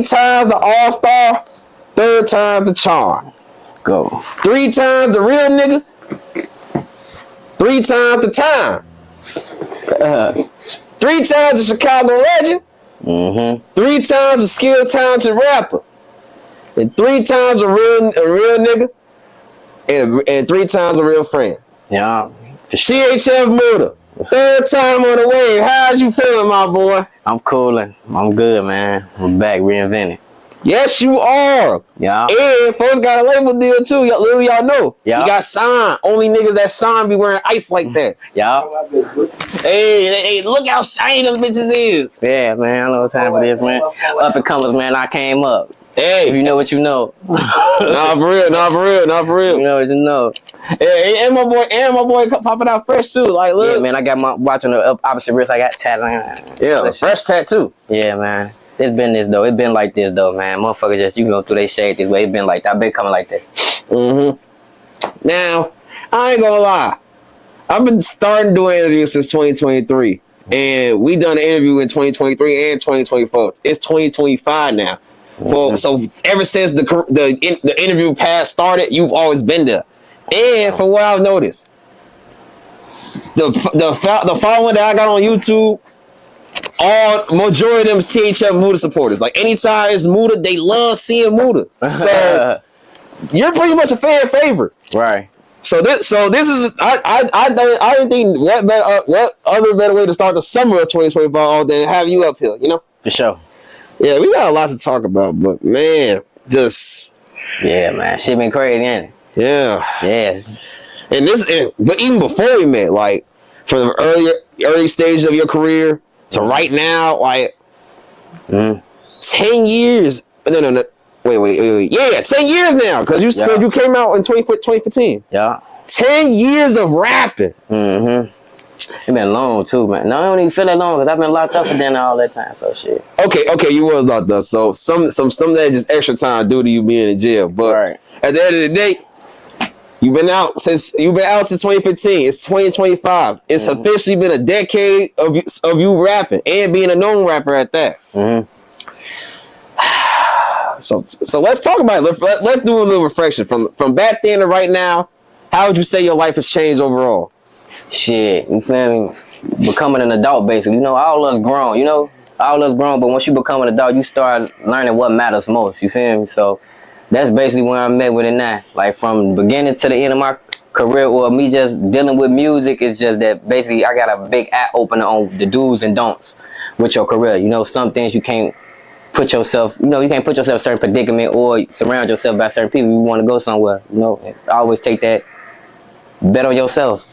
times the all-star, 3rd time the charm. Go. 3 times the real nigga, 3 times the time. 3 times the Chicago legend, 3 times the skilled, talented rapper, and 3 times a real nigga, and 3 times a real friend. Yeah. THF Mooda, 3rd time on the wave. How's you feeling, my boy? I'm coolin'. I'm good, man. We're back, reinvented. Yes, you are. Yeah. And folks got a label deal too. Y'all know. Yeah. You got signed. Only niggas that sign be wearing ice like that. Yeah. Hey, look how shiny them bitches is. Yeah, man. I know what time it is, man. Up and comers, man. I came up. Hey, if you know what you know. Nah, for real. You know what you know. Hey, and my boy popping out fresh too. Like, look. Yeah, man. I got my watch on the opposite wrist. I got tat. Yeah, fresh tattoo. Yeah, man. It's been this though. It's been like this though, man. Motherfuckers just, you know, through they shade this way. It's been like that. I've been coming like this. Now, I ain't gonna lie. I've been starting doing interviews since 2023. And we done an interview in 2023 and 2024. It's 2025 now. So ever since the interview path started, you've always been there. And from what I've noticed, the following that I got on YouTube, majority of them is THF Mooda supporters. Like anytime it's Mooda, they love seeing Mooda. So you're pretty much a fan favorite, right? So this is I didn't think what other better way to start the summer of 2025 than have you up here, you know? For sure. Yeah, we got a lot to talk about, but man, yeah, man, shit been crazy, ain't it? Yeah. Yes. But even before we met, like from the early stages of your career to right now, like 10 years. No. Wait. Yeah, 10 years now, because you came out in 2015. Yeah. 10 years of rapping. It's been long too, man. No, I don't even feel that long because I've been locked up for dinner all that time. So shit. Okay, you was locked up. So some of that just extra time due to you being in jail. But at the end of the day, you've been out since 2015. It's 2025. It's officially been a decade of you rapping and being a known rapper at that. So let's talk about it. Let's do a little reflection from back then to right now. How would you say your life has changed overall? Shit, you feel me? Becoming an adult, basically. You know, all of us grown, but once you become an adult, you start learning what matters most. You feel me? So that's basically where I'm at with it now. Like from the beginning to the end of my career, or me just dealing with music, it's just that basically I got a big eye opener on the do's and don'ts with your career. You know, some things you can't put yourself, you can't put yourself in a certain predicament or surround yourself by certain people. You want to go somewhere, you know. I always take that. Bet on yourself.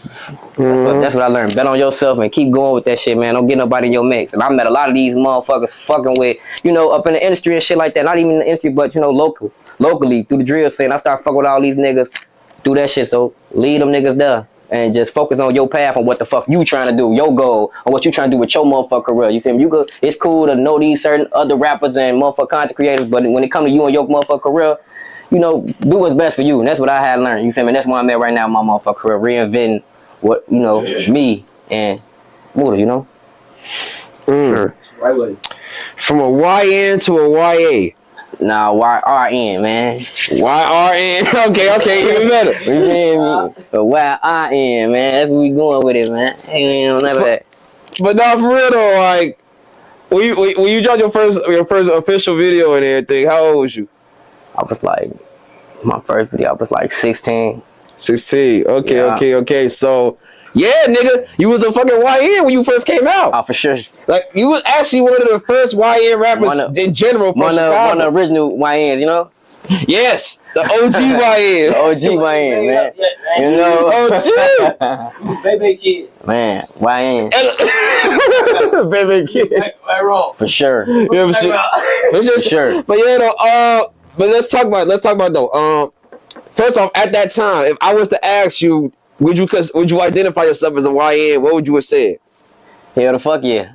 That's what I learned. Bet on yourself and keep going with that shit, man. Don't get nobody in your mix. And I met a lot of these motherfuckers fucking with, up in the industry and shit like that. Not even in the industry, but, locally, through the drill scene. I start fucking with all these niggas through that shit. So lead them niggas there and just focus on your path on what the fuck you trying to do, your goal, or what you trying to do with your motherfucker career. You feel me? It's cool to know these certain other rappers and motherfucker content creators, but when it comes to you and your motherfucker career, do what's best for you. And that's what I had learned. You feel me? That's where I'm at right now in my motherfucker career. Reinventing what, me and Mooda, Sure. Right way. From a YN to a YA. Nah, YRN, man. YRN. Okay, even better. You feel me? But YRN, man. That's what we going with it, man. Ain't none of that. But not for real though, like when you dropped your first official video and everything, how old was you? I was like, my first video, I was like 16. 16. Okay. So, yeah, nigga, you was a fucking YN when you first came out. Oh, for sure. Like, you was actually one of the first YN rappers in general from Chicago. One of the original YNs, you know? Yes, the OG YN. The OG YN, man. You know? OG. Baby kid. Man, YN. Baby kid. Right wrong. For sure. Yeah, for sure. But yeah, though, but let's talk about though. First off, at that time, if I was to ask you, would you identify yourself as a YN? What would you have said? Hell the fuck yeah.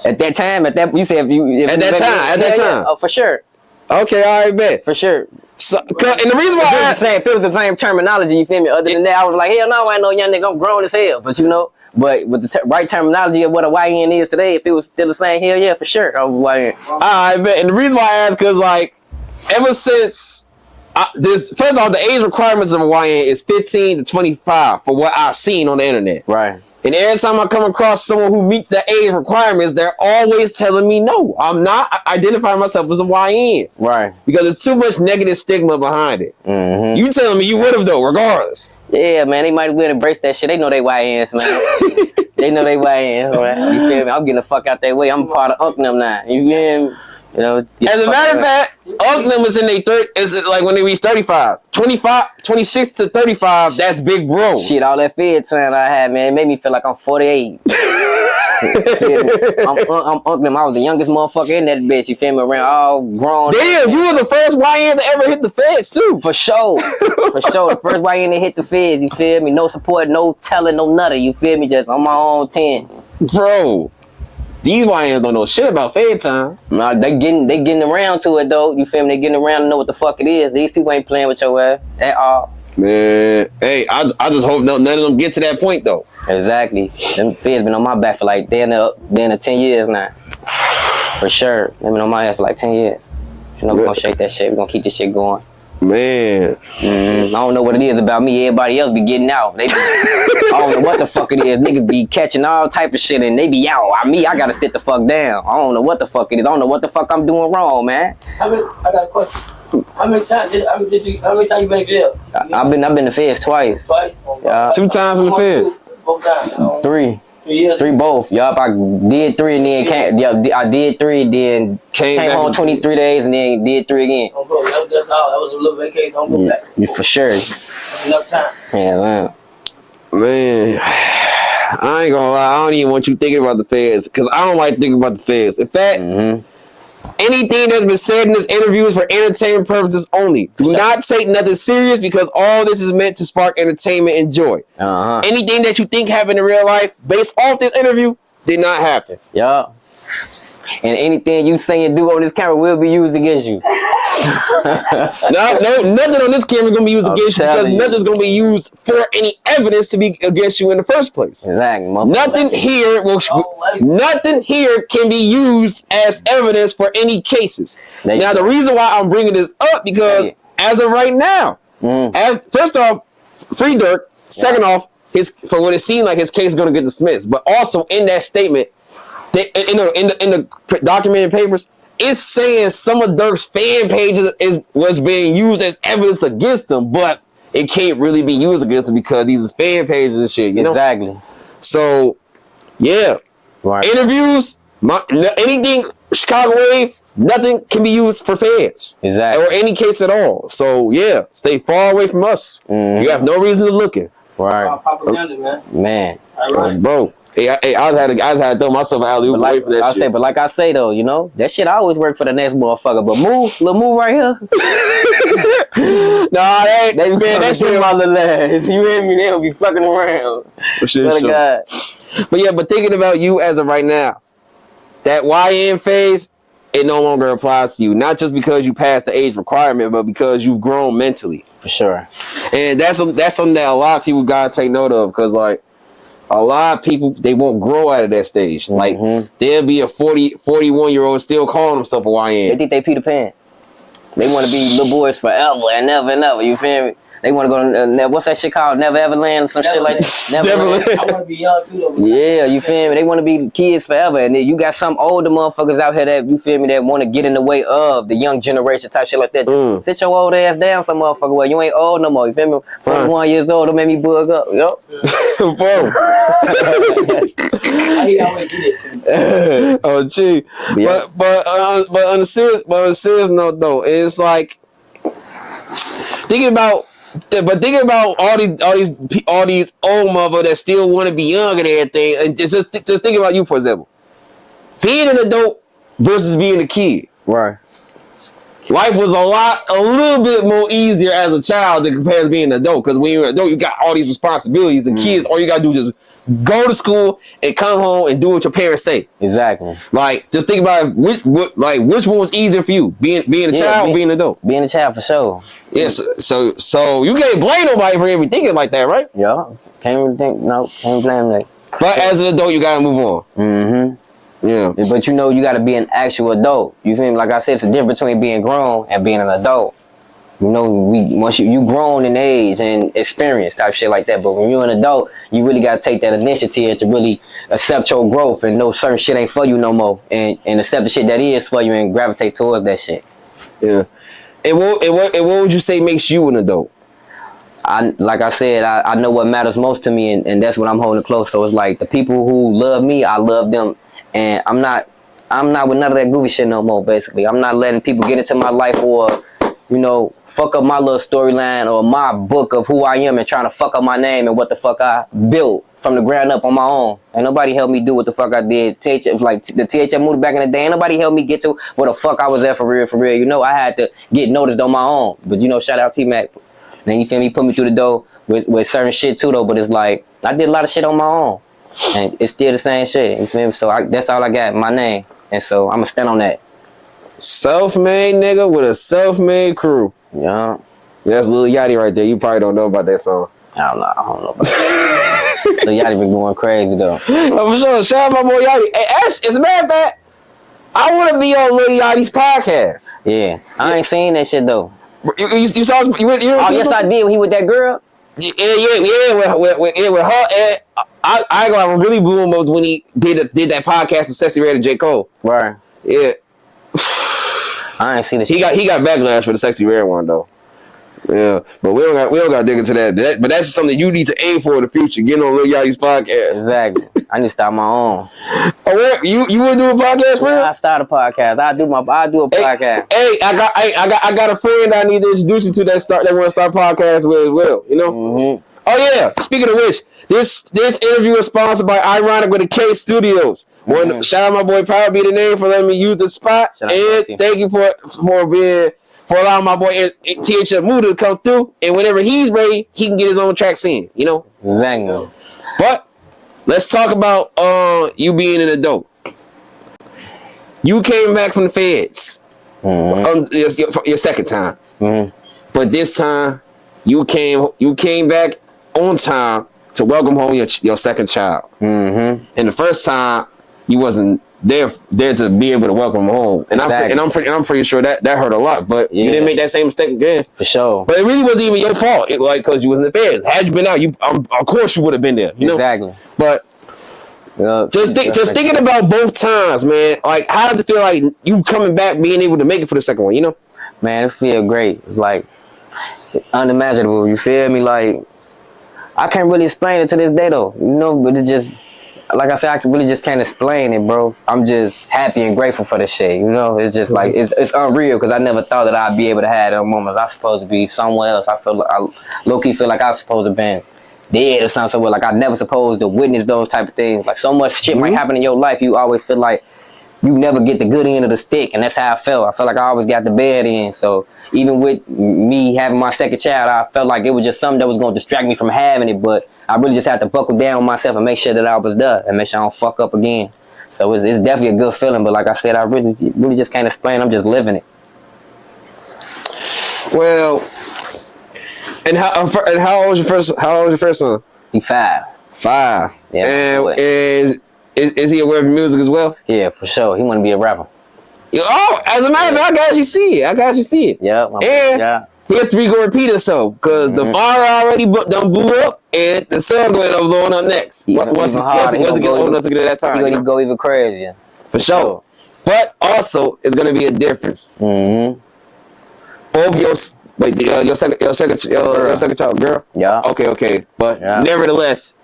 At that time, you said at that time. Oh, for sure. Okay, all right, bet. For sure. So, and the reason why if it was the same terminology, you feel me? Other than that, I was like, hell no, I ain't no young nigga. I'm grown as hell. But But with the right terminology of what a YN is today, if it was still the same, hell yeah, for sure, I was YN. I bet. And the reason why I ask, because like, ever since this, first off, the age requirements of a YN is 15 to 25 for what I've seen on the internet. Right. And every time I come across someone who meets the age requirements, they're always telling me no. I'm not identifying myself as a YN. Right. Because there's too much negative stigma behind it. Mm-hmm. You telling me you would have though, regardless. Yeah, man, they might well embrace that shit. They know they YNs, man. They know they YNs, man. You feel me? I'm getting the fuck out that way. I'm a part of Unc them now. You feel me? You know, as a matter of fact, Unc them is in their 30s, is like when they reach 35. 26 to 35, that's big bro. Shit, all that fed time I had, man, it made me feel like I'm 48. I'm Unc them. I was the youngest motherfucker in that bitch, you feel me? Around all grown. Damn, you were the first YN to ever hit the feds, too. For sure. For sure. The first YN to hit the feds, you feel me? No support, no telling, no nothing, you feel me? Just on my own 10. Bro. These YNs don't know shit about fed time. Nah, they getting around to it though. You feel me? They getting around to know what the fuck it is. These people ain't playing with your ass at all. Man, hey, I just hope none of them get to that point though. Exactly. Them feds been on my back for like damn 10 years now. For sure. They've been on my ass for like 10 years. You know, we're gonna shake that shit. We're gonna keep this shit going. Man. I don't know what it is about me. Everybody else be getting out. They be, I don't know what the fuck it is. Niggas be catching all type of shit and they be out. I gotta sit the fuck down. I don't know what the fuck it is. I don't know what the fuck I'm doing wrong, man. I got a question. How many times you been in jail? I've been to feds twice. Twice? 2 times in the fed. Both times. 3. 3 years? 3 both. Yup, I did 3 and then came. Yup, I did 3, then came home 23 days and then did 3 again. Don't go. That's all. That was a little vacation. Don't go back. Yeah, for sure. That's enough time. Yeah, man. Man, I ain't gonna lie. I don't even want you thinking about the feds because I don't like thinking about the feds. In fact, anything that's been said in this interview is for entertainment purposes only. Do not take nothing serious because all this is meant to spark entertainment and joy. Anything that you think happened in real life based off this interview did not happen. Yup. And anything you say and do on this camera will be used against you. No, nothing on this camera is gonna be used against you because nothing's gonna be used for any evidence to be against you in the first place. Exactly. Nothing here can be used as evidence for any cases. Now, the reason why I'm bringing this up because as of right now, first off, free Dirk. Second off, for what it seemed like his case is gonna get dismissed. But also in that statement, in the documented papers, it's saying some of Dirk's fan pages was being used as evidence against him, but it can't really be used against him because these is fan pages and shit, you know? Exactly. So, yeah. Right. Interviews, anything Chicago Wave, nothing can be used for fans. Exactly. Or any case at all. So, yeah, stay far away from us. You have no reason to look in. Right. Propaganda, man. Bro. Hey, I just had to throw myself an alley-oop away from that shit. But like I say though, you know, that shit always work for the next motherfucker. But little move right here. Nah, that shit my little ass. You hear me? They don't be fucking around. God. But yeah, but thinking about you as of right now, that YN phase, it no longer applies to you. Not just because you passed the age requirement, but because you've grown mentally. For sure. And that's something that a lot of people gotta take note of, because like, a lot of people, they won't grow out of that stage. Like, there'll be a 41-year-old still calling himself a YN. They think they Peter Pan. They want to be little boys forever and never and never. You feel me? They want to go to, what's that shit called? Never Ever Land or some shit like that? Neverland. I want to be young too, though. Yeah, you feel me? They want to be kids forever. And then you got some older motherfuckers out here that, you feel me, that want to get in the way of the young generation type shit like that. Just sit your old ass down some motherfucker way. You ain't old no more. You feel me? 41 years old, don't make me bug up. Yo. I always do this. Oh, gee. Yeah. But on a serious note, though, it's like thinking about all these old motherfuckers that still want to be young and everything, and just think about you, for example, being an adult versus being a kid. Right. Life was a little bit more easier as a child than compared to being an adult, because when you're an adult, you got all these responsibilities, and kids, all you gotta do is just go to school and come home and do what your parents say. Exactly. Like, just think about which one was easier for you, being a child or being an adult. Being a child for sure. Yes. So you can't blame nobody for ever thinking like that, right? Yeah. Can't really think. No, can't blame that. But as an adult, you gotta move on. Mm-hmm. Yeah. But you know, you gotta be an actual adult. You feel me? Like I said, it's a difference between being grown and being an adult. You know, once you grown in age and experience type shit like that. But when you're an adult, you really gotta take that initiative to really accept your growth and know certain shit ain't for you no more, and accept the shit that is for you and gravitate towards that shit. Yeah. And what would you say makes you an adult? Like I said, I know what matters most to me, and that's what I'm holding close. So it's like the people who love me, I love them, and I'm not with none of that goofy shit no more. Basically, I'm not letting people get into my life or, you know, fuck up my little storyline or my book of who I am and trying to fuck up my name and what the fuck I built from the ground up on my own. And nobody helped me do what the fuck I did. THF, like the THF Mooda back in the day, ain't nobody helped me get to where the fuck I was at for real, for real. You know, I had to get noticed on my own. But you know, shout out T-Mac. Then you feel me, put me through the door with certain shit too though. But it's like, I did a lot of shit on my own. And it's still the same shit. You feel me? So that's all I got, my name. And so I'm going to stand on that. Self-made nigga with a self-made crew. Yeah. That's Lil Yachty right there. You probably don't know about that song. I don't know about that. Lil Yachty been going crazy though. Oh, for sure. Shout out my boy Yachty. Hey, as a matter of fact, I want to be on Lil Yachty's podcast. Yeah. I ain't seen that shit though. You saw his, you oh, yes, I did when he with that girl. Yeah, with her. And I got really blew him was when he did that podcast with Sexy Red and J. Cole. Right. Yeah. I ain't seen the shit. He got backlash for the Sexy Red one though. Yeah, but we don't got to dig into that. But that's something you need to aim for in the future. Getting on Lil Yachty's podcast. Exactly. I need to start my own. Oh, you want to do a podcast, bro? I start a podcast. I do a podcast. Hey, I got a friend I need to introduce you to that want to start podcast with as well. You know. Mm-hmm. Oh yeah. Speaking of which, this interview is sponsored by Ironic with a K Studios. Mm-hmm. Shout out my boy Power be the name for letting me use the spot, and thank you for allowing my boy THF Mooda to come through. And whenever he's ready, he can get his own tracks in. You know. Exactly. But let's talk about you being an adult. You came back from the feds. Mm-hmm. Your second time. Mm-hmm. But this time you came back on time to welcome home your second child. Mm-hmm. And the first time you wasn't there to be able to welcome home. And exactly. I'm pretty sure that hurt a lot. But you didn't make that same mistake again. For sure. But it really wasn't even your fault. Because you was in the feds. Had you been out, of course you would have been there. You know? Exactly. But just thinking about both times, man. Like, how does it feel like you coming back, being able to make it for the second one? You know? Man, it feel great. It's like unimaginable. You feel me? Like, I can't really explain it to this day though. You know, but it just, like I said, I really just can't explain it, bro. I'm just happy and grateful for this shit. You know, it's just like it's unreal because I never thought that I'd be able to have those moments. I'm supposed to be somewhere else. I low key feel like I was supposed to have been dead or something. Like I never supposed to witness those type of things. Like so much shit might happen in your life. You always feel like you never get the good end of the stick, and that's how I felt. I felt like I always got the bad end. So even with me having my second child, I felt like it was just something that was going to distract me from having it. But I really just had to buckle down on myself and make sure that I was there and make sure I don't fuck up again. So it's definitely a good feeling. But like I said, I really just can't explain. I'm just living it. Well, and how old was your first son? He's 5. 5. Yeah. And is he aware of music as well? Yeah, for sure. He want to be a rapper. Oh, as a matter of fact, I got you see it. Yeah. And history gonna repeat itself because the father already done blew up, and the son going to blow up next. Once he get old enough to get to that time, he's gonna go even crazier. For sure. But also, it's gonna be a difference. Mm-hmm. Both your second child, girl. Yeah. Okay. But nevertheless,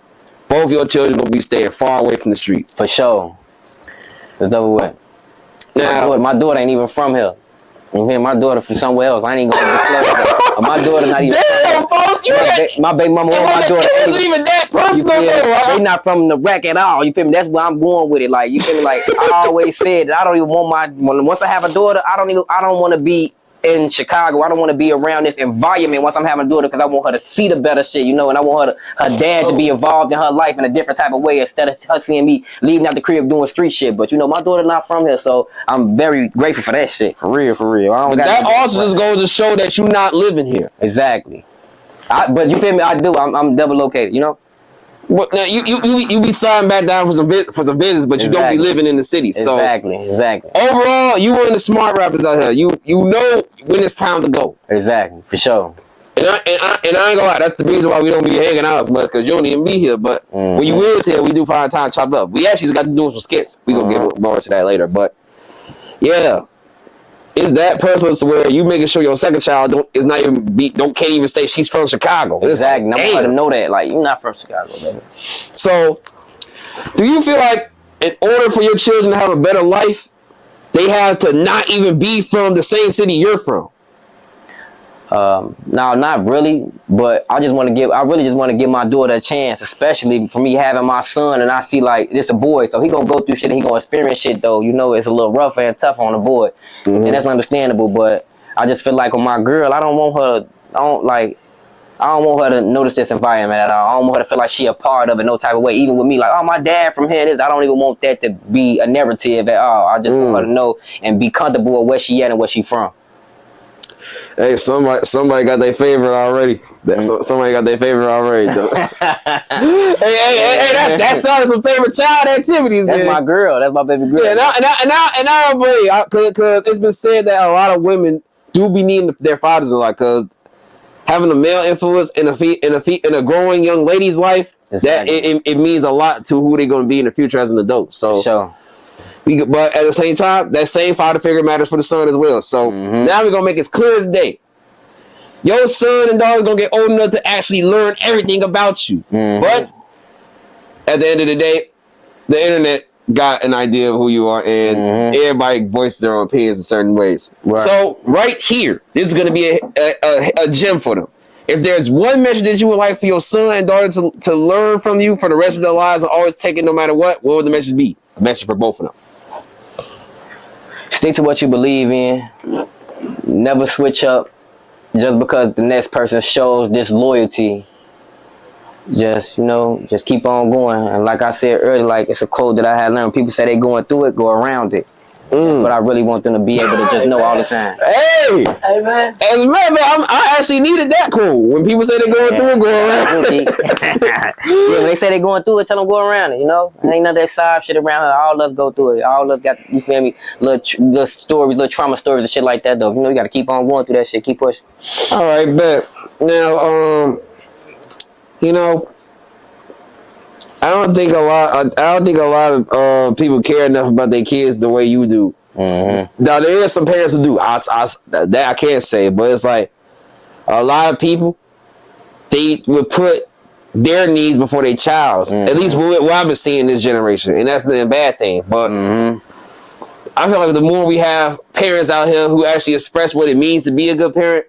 both your children will be staying far away from the streets. For sure. It's over with. Now, my daughter ain't even from here. You hear my daughter from somewhere else. I ain't gonna disclose that. My daughter not even. Damn, folks, my baby mama or my daughter. It wasn't even that personal. They not from the rack at all. You feel me? That's where I'm going with it. Like you feel me? Like I always said, I don't even want once I have a daughter, I don't want to be in Chicago. I don't want to be around this environment once I'm having a daughter because I want her to see the better shit, you know, and I want her dad to be involved in her life in a different type of way instead of her seeing me leaving out the crib doing street shit. But you know, my daughter not from here, so I'm very grateful for that shit. For real. But that also just goes to show that you're not living here. Exactly. But you feel me? I do. I'm double located, you know? Well, now you be signing back down for some business, but you don't be living in the city. So Exactly. overall, you one of the smart rappers out here. You know when it's time to go. Exactly, for sure. And I ain't gonna lie, that's the reason why we don't be hanging out as much, because you don't even be here. But when you is here, we do find time to chop up. We actually just got to do some skits. We gonna get more into that later. But yeah, it's that personal to where you making sure your second child can't even say she's from Chicago. Exactly. Like, I want her to know that, like, you're not from Chicago, baby. So, do you feel like in order for your children to have a better life, they have to not even be from the same city you're from? No, not really, but I really just want to give my daughter a chance, especially for me having my son, and I see like it's a boy, so he gonna go through shit and he gonna experience shit though. You know, it's a little rougher and tougher on the boy, and that's understandable. But I just feel like with my girl, I don't want her to notice this environment at all. I don't want her to feel like she a part of it no type of way. Even with me, like, oh, my dad from here, I don't even want that to be a narrative at all. I just want her to know and be comfortable with where she at and where she from. Hey, somebody got their favorite already. Somebody got their favorite already. Though. hey, that sounds some favorite child activities. That's man. My girl. That's my baby girl. Yeah, and I don't believe, because it's been said that a lot of women do be needing their fathers a lot, because having a male influence in a growing young lady's life, exactly. that it means a lot to who they're going to be in the future as an adult. So. Sure. But at the same time, that same father figure matters for the son as well. So now we're going to make it clear as day. Your son and daughter going to get old enough to actually learn everything about you. But at the end of the day, the internet got an idea of who you are, and everybody voices their own opinions in certain ways. Right. So right here, this is going to be a gem for them. If there's one message that you would like for your son and daughter to learn from you for the rest of their lives and always take it no matter what would the message be? A message for both of them. Stick to what you believe in. Never switch up just because the next person shows disloyalty. Just keep on going. And like I said earlier, like it's a quote that I had learned. People say they going through it, go around it. But I really want them to be able to just know all the time. Hey man. As a matter of fact, I actually needed that quote. When people say they're going through it, go around it. When they say they're going through it, tell them go around it, you know? Ain't none of that side shit around here. All of us go through it. All of us got, you feel me, little stories, little trauma stories and shit like that, though. You know, you got to keep on going through that shit. Keep pushing. All right, bet. Now, I don't think a lot of people care enough about their kids the way you do. Now there is some parents who do. That I can't say, but it's like a lot of people, they would put their needs before their child's. At least what I've been seeing this generation, and that's been a bad thing. But I feel like the more we have parents out here who actually express what it means to be a good parent,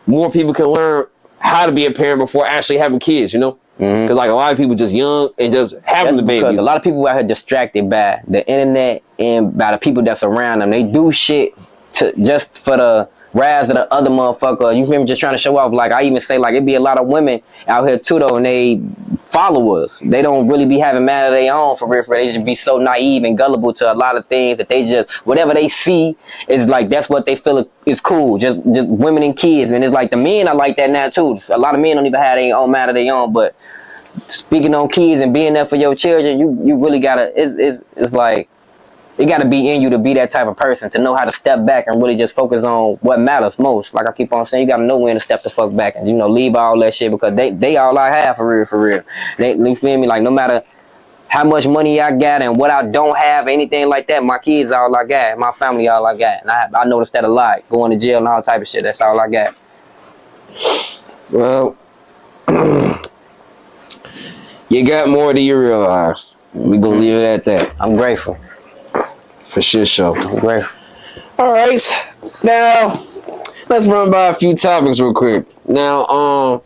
more people can learn how to be a parent before actually having kids. You know. Because like a lot of people just young and just having the babies. A lot of people out here distracted by the internet and by the people that's around them. They do shit just for the rise of the other motherfucker. You feel me? Just trying to show off. Like I even say, like it be a lot of women out here too though, and they followers. They don't really be having man of their own for real. They just be so naive and gullible to a lot of things that they just whatever they see is like that's what they feel is cool. Just women and kids, and it's like the men are like that now too. A lot of men don't even have their own man of their own, but speaking on kids and being there for your children, you really gotta. It's like it gotta be in you to be that type of person to know how to step back and really just focus on what matters most. Like I keep on saying, you gotta know when to step the fuck back and leave all that shit because they all I have for real. You feel me? Like no matter how much money I got and what I don't have, anything like that, my kids all I got, my family all I got, and I noticed that a lot. Going to jail and all type of shit. That's all I got. Well. You got more than you realize. We gonna leave it at that. I'm grateful. For sure. I'm grateful. All right. Now, let's run by a few topics real quick. Now,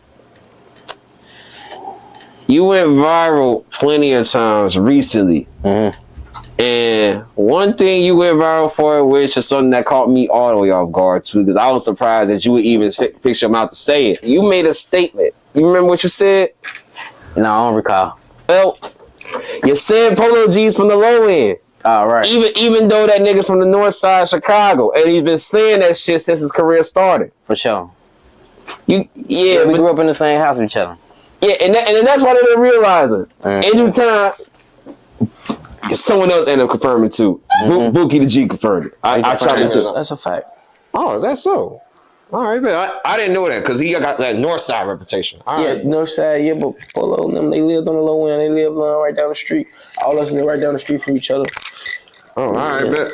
you went viral plenty of times recently. And one thing you went viral for, which is something that caught me all the way off guard too, because I was surprised that you would even fix your mouth to say it. You made a statement. You remember what you said? No, I don't recall. Well, you said Polo G's from the low end. All right. Even though that nigga's from the north side of Chicago, and he's been saying that shit since his career started. For sure. We grew up in the same house with each other. Yeah, and that's why they didn't realize it. In due time, someone else ended up confirming too. Bookie the G confirmed it. I tried to too. That's a fact. Oh, is that so? All right, man. I didn't know that because he got that north side reputation. All right. North side, but Polo and them, they lived on the low end. They lived right down the street. All of us live right down the street from each other. Oh, all right, bet.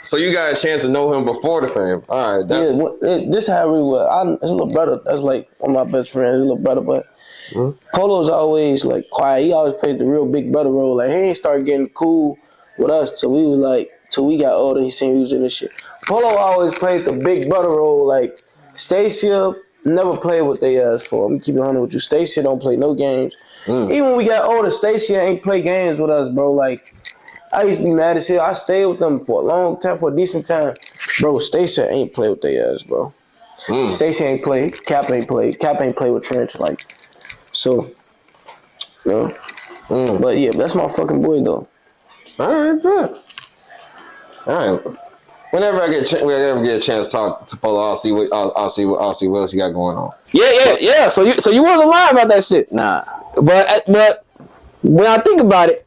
So you got a chance to know him before the fame. All right. This how we were. His little brother, that's like one of my best friends, his little brother, but Polo's always like quiet. He always played the real big brother role. Like he ain't started getting cool with us till we got older. He seen we was in this shit. Polo always played the big brother role. Like Stacia never played what they asked for. I'm keeping it 100 with you. Stacia don't play no games. Even when we got older, Stacia ain't play games with us, bro. Like I used to be mad as hell. I stayed with them for a long time, for a decent time. Bro, Stacia ain't play with they ass, bro. Stacia ain't play. Cap ain't play. Cap ain't play with Trench. Like, so, you know. But yeah, that's my fucking boy, though. All right, good. All right. Whenever I get a chance to talk to Polo, I'll see what else you got going on. Yeah. So you wasn't lying about that shit. Nah. But when I think about it,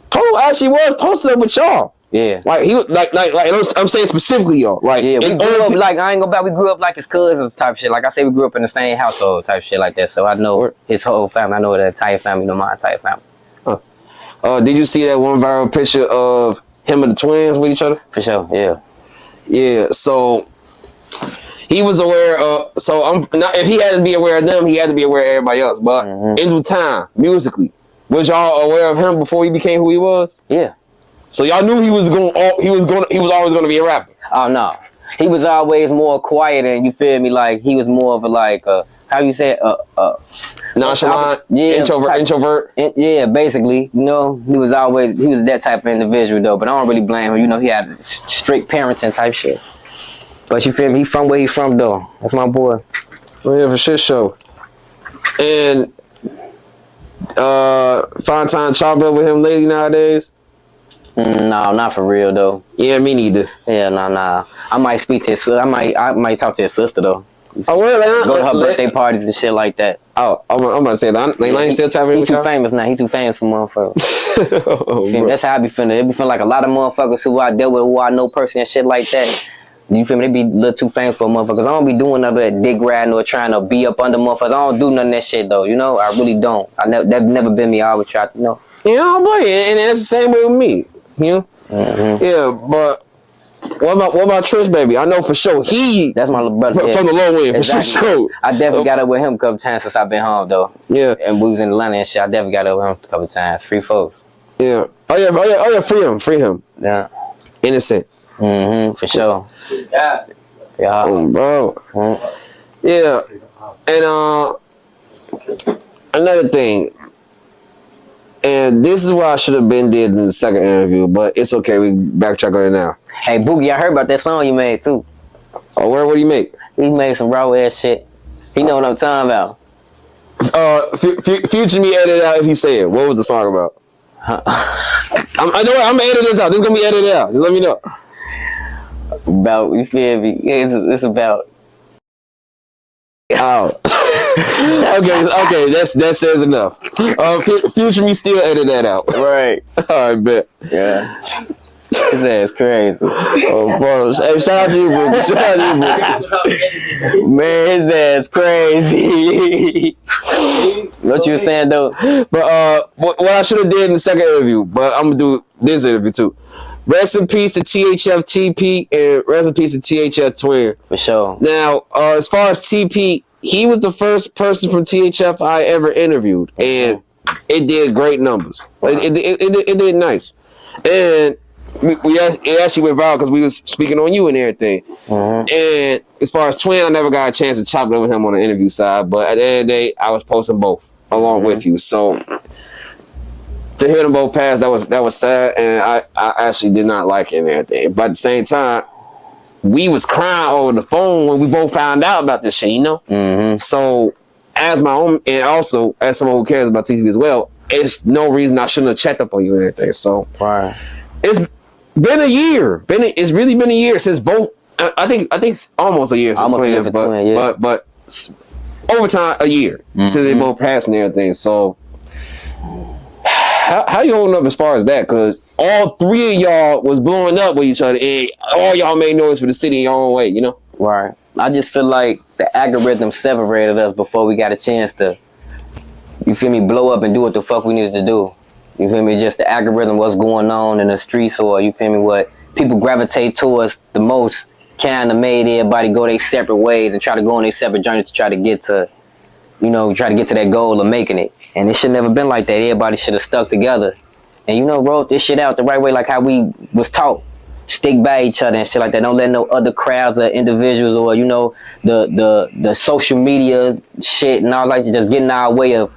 Polo actually was posted up with y'all. Yeah. Like he was like I'm saying specifically y'all. Like yeah, we grew up like I ain't gonna back. We grew up like his cousins type shit. Like I say, we grew up in the same household type shit like that. So I know his whole family. I know the entire family. You know my entire family. Did you see that one viral picture of him and the twins with each other? For sure. Yeah. Yeah. So he was aware of. So I'm not. If he had to be aware of them, he had to be aware of everybody else. But in due time, musically, was y'all aware of him before he became who he was? Yeah. So y'all knew he was always gonna be a rapper. Oh no, he was always more quiet and you feel me. Like he was more of a like how you say nonchalant, introvert. Yeah, basically, you know, he was that type of individual though. But I don't really blame him. You know, he had strict parenting type shit. But you feel me? He from where he from though. That's my boy. Yeah, for shit show. And find time chopped up with him lately nowadays. No, not for real though. Yeah, me neither. Yeah, nah. I might speak to his sister. I might talk to his sister though. Oh, well, go to her birthday parties and shit like that. Oh, I'm about to say that. Like, ain't still tapping. He too famous now. He too famous for motherfuckers. That's how I be feeling. It be feeling like a lot of motherfuckers who I dealt with, who I know personally and shit like that. You feel me? They be a little too famous for motherfuckers. I don't be doing none of that dick riding or trying to be up under motherfuckers. I don't do none of that shit though. You know, I really don't. That's never been me. I always try to, you know. Yeah, I don't blame you. And that's the same way with me. You know? Yeah, but what about Trish, baby? I know for sure that's my little brother from the low end. Exactly. For sure. I definitely got up with him a couple times since I've been home though. Yeah, and we was in Atlanta and shit. I definitely got up with him a couple times. Free folks. Yeah. Oh yeah. Free him. Yeah. Innocent. For sure. Yeah. Bro. Yeah. And another thing. And this is what I should have been did in the second interview, but it's okay. We backtrack on it now. Hey, Boogie, I heard about that song you made too. Oh, what do you make? He made some raw ass shit. He know what I'm talking about. Future me edit out if he say it. What was the song about? I know what, I'm gonna edit this out. This is gonna be edited out. Just let me know. About, you feel me? It's about. Oh. okay, that says enough. Future me still edit that out. Right. All right, bet. Yeah. His ass crazy. Oh, bro. Hey, shout out to you, bro. Man, his ass crazy. What you were saying though? But what I should have did in the second interview, but I'm gonna do this interview too. Rest in peace to THF TP and rest in peace to THF Twin. For sure. Now, as far as TP, he was the first person from THF I ever interviewed, and it did great numbers. Wow. It did nice, and it actually went viral because we was speaking on you and everything. And as far as Twin, I never got a chance to chop it with him on the interview side, but at the end of the day, I was posting both along with you. So to hear them both pass, that was sad, and I actually did not like it and everything. But at the same time, we was crying over the phone when we both found out about this shit, you know? So as my own, and also as someone who cares about TV as well, it's no reason I shouldn't have checked up on you and everything. So it's been a year. It's really been a year since both. I think it's almost a year since Twin. But over time, a year since they both passed and everything. So, how you holding up as far as that? Because all three of y'all was blowing up with each other, and all y'all made noise for the city in your own way, you know? Right. I just feel like the algorithm separated us before we got a chance to, you feel me, blow up and do what the fuck we needed to do. You feel me? Just the algorithm, what's going on in the streets, or you feel me, what people gravitate towards the most, kind of made everybody go their separate ways and try to go on their separate journeys to try to get to, you know, try to get to that goal of making it. And it should never been like that. Everybody should have stuck together and, you know, wrote this shit out the right way, like how we was taught. Stick by each other and shit like that. Don't let no other crowds or individuals or, you know, the social media shit and all, like, just get in our way of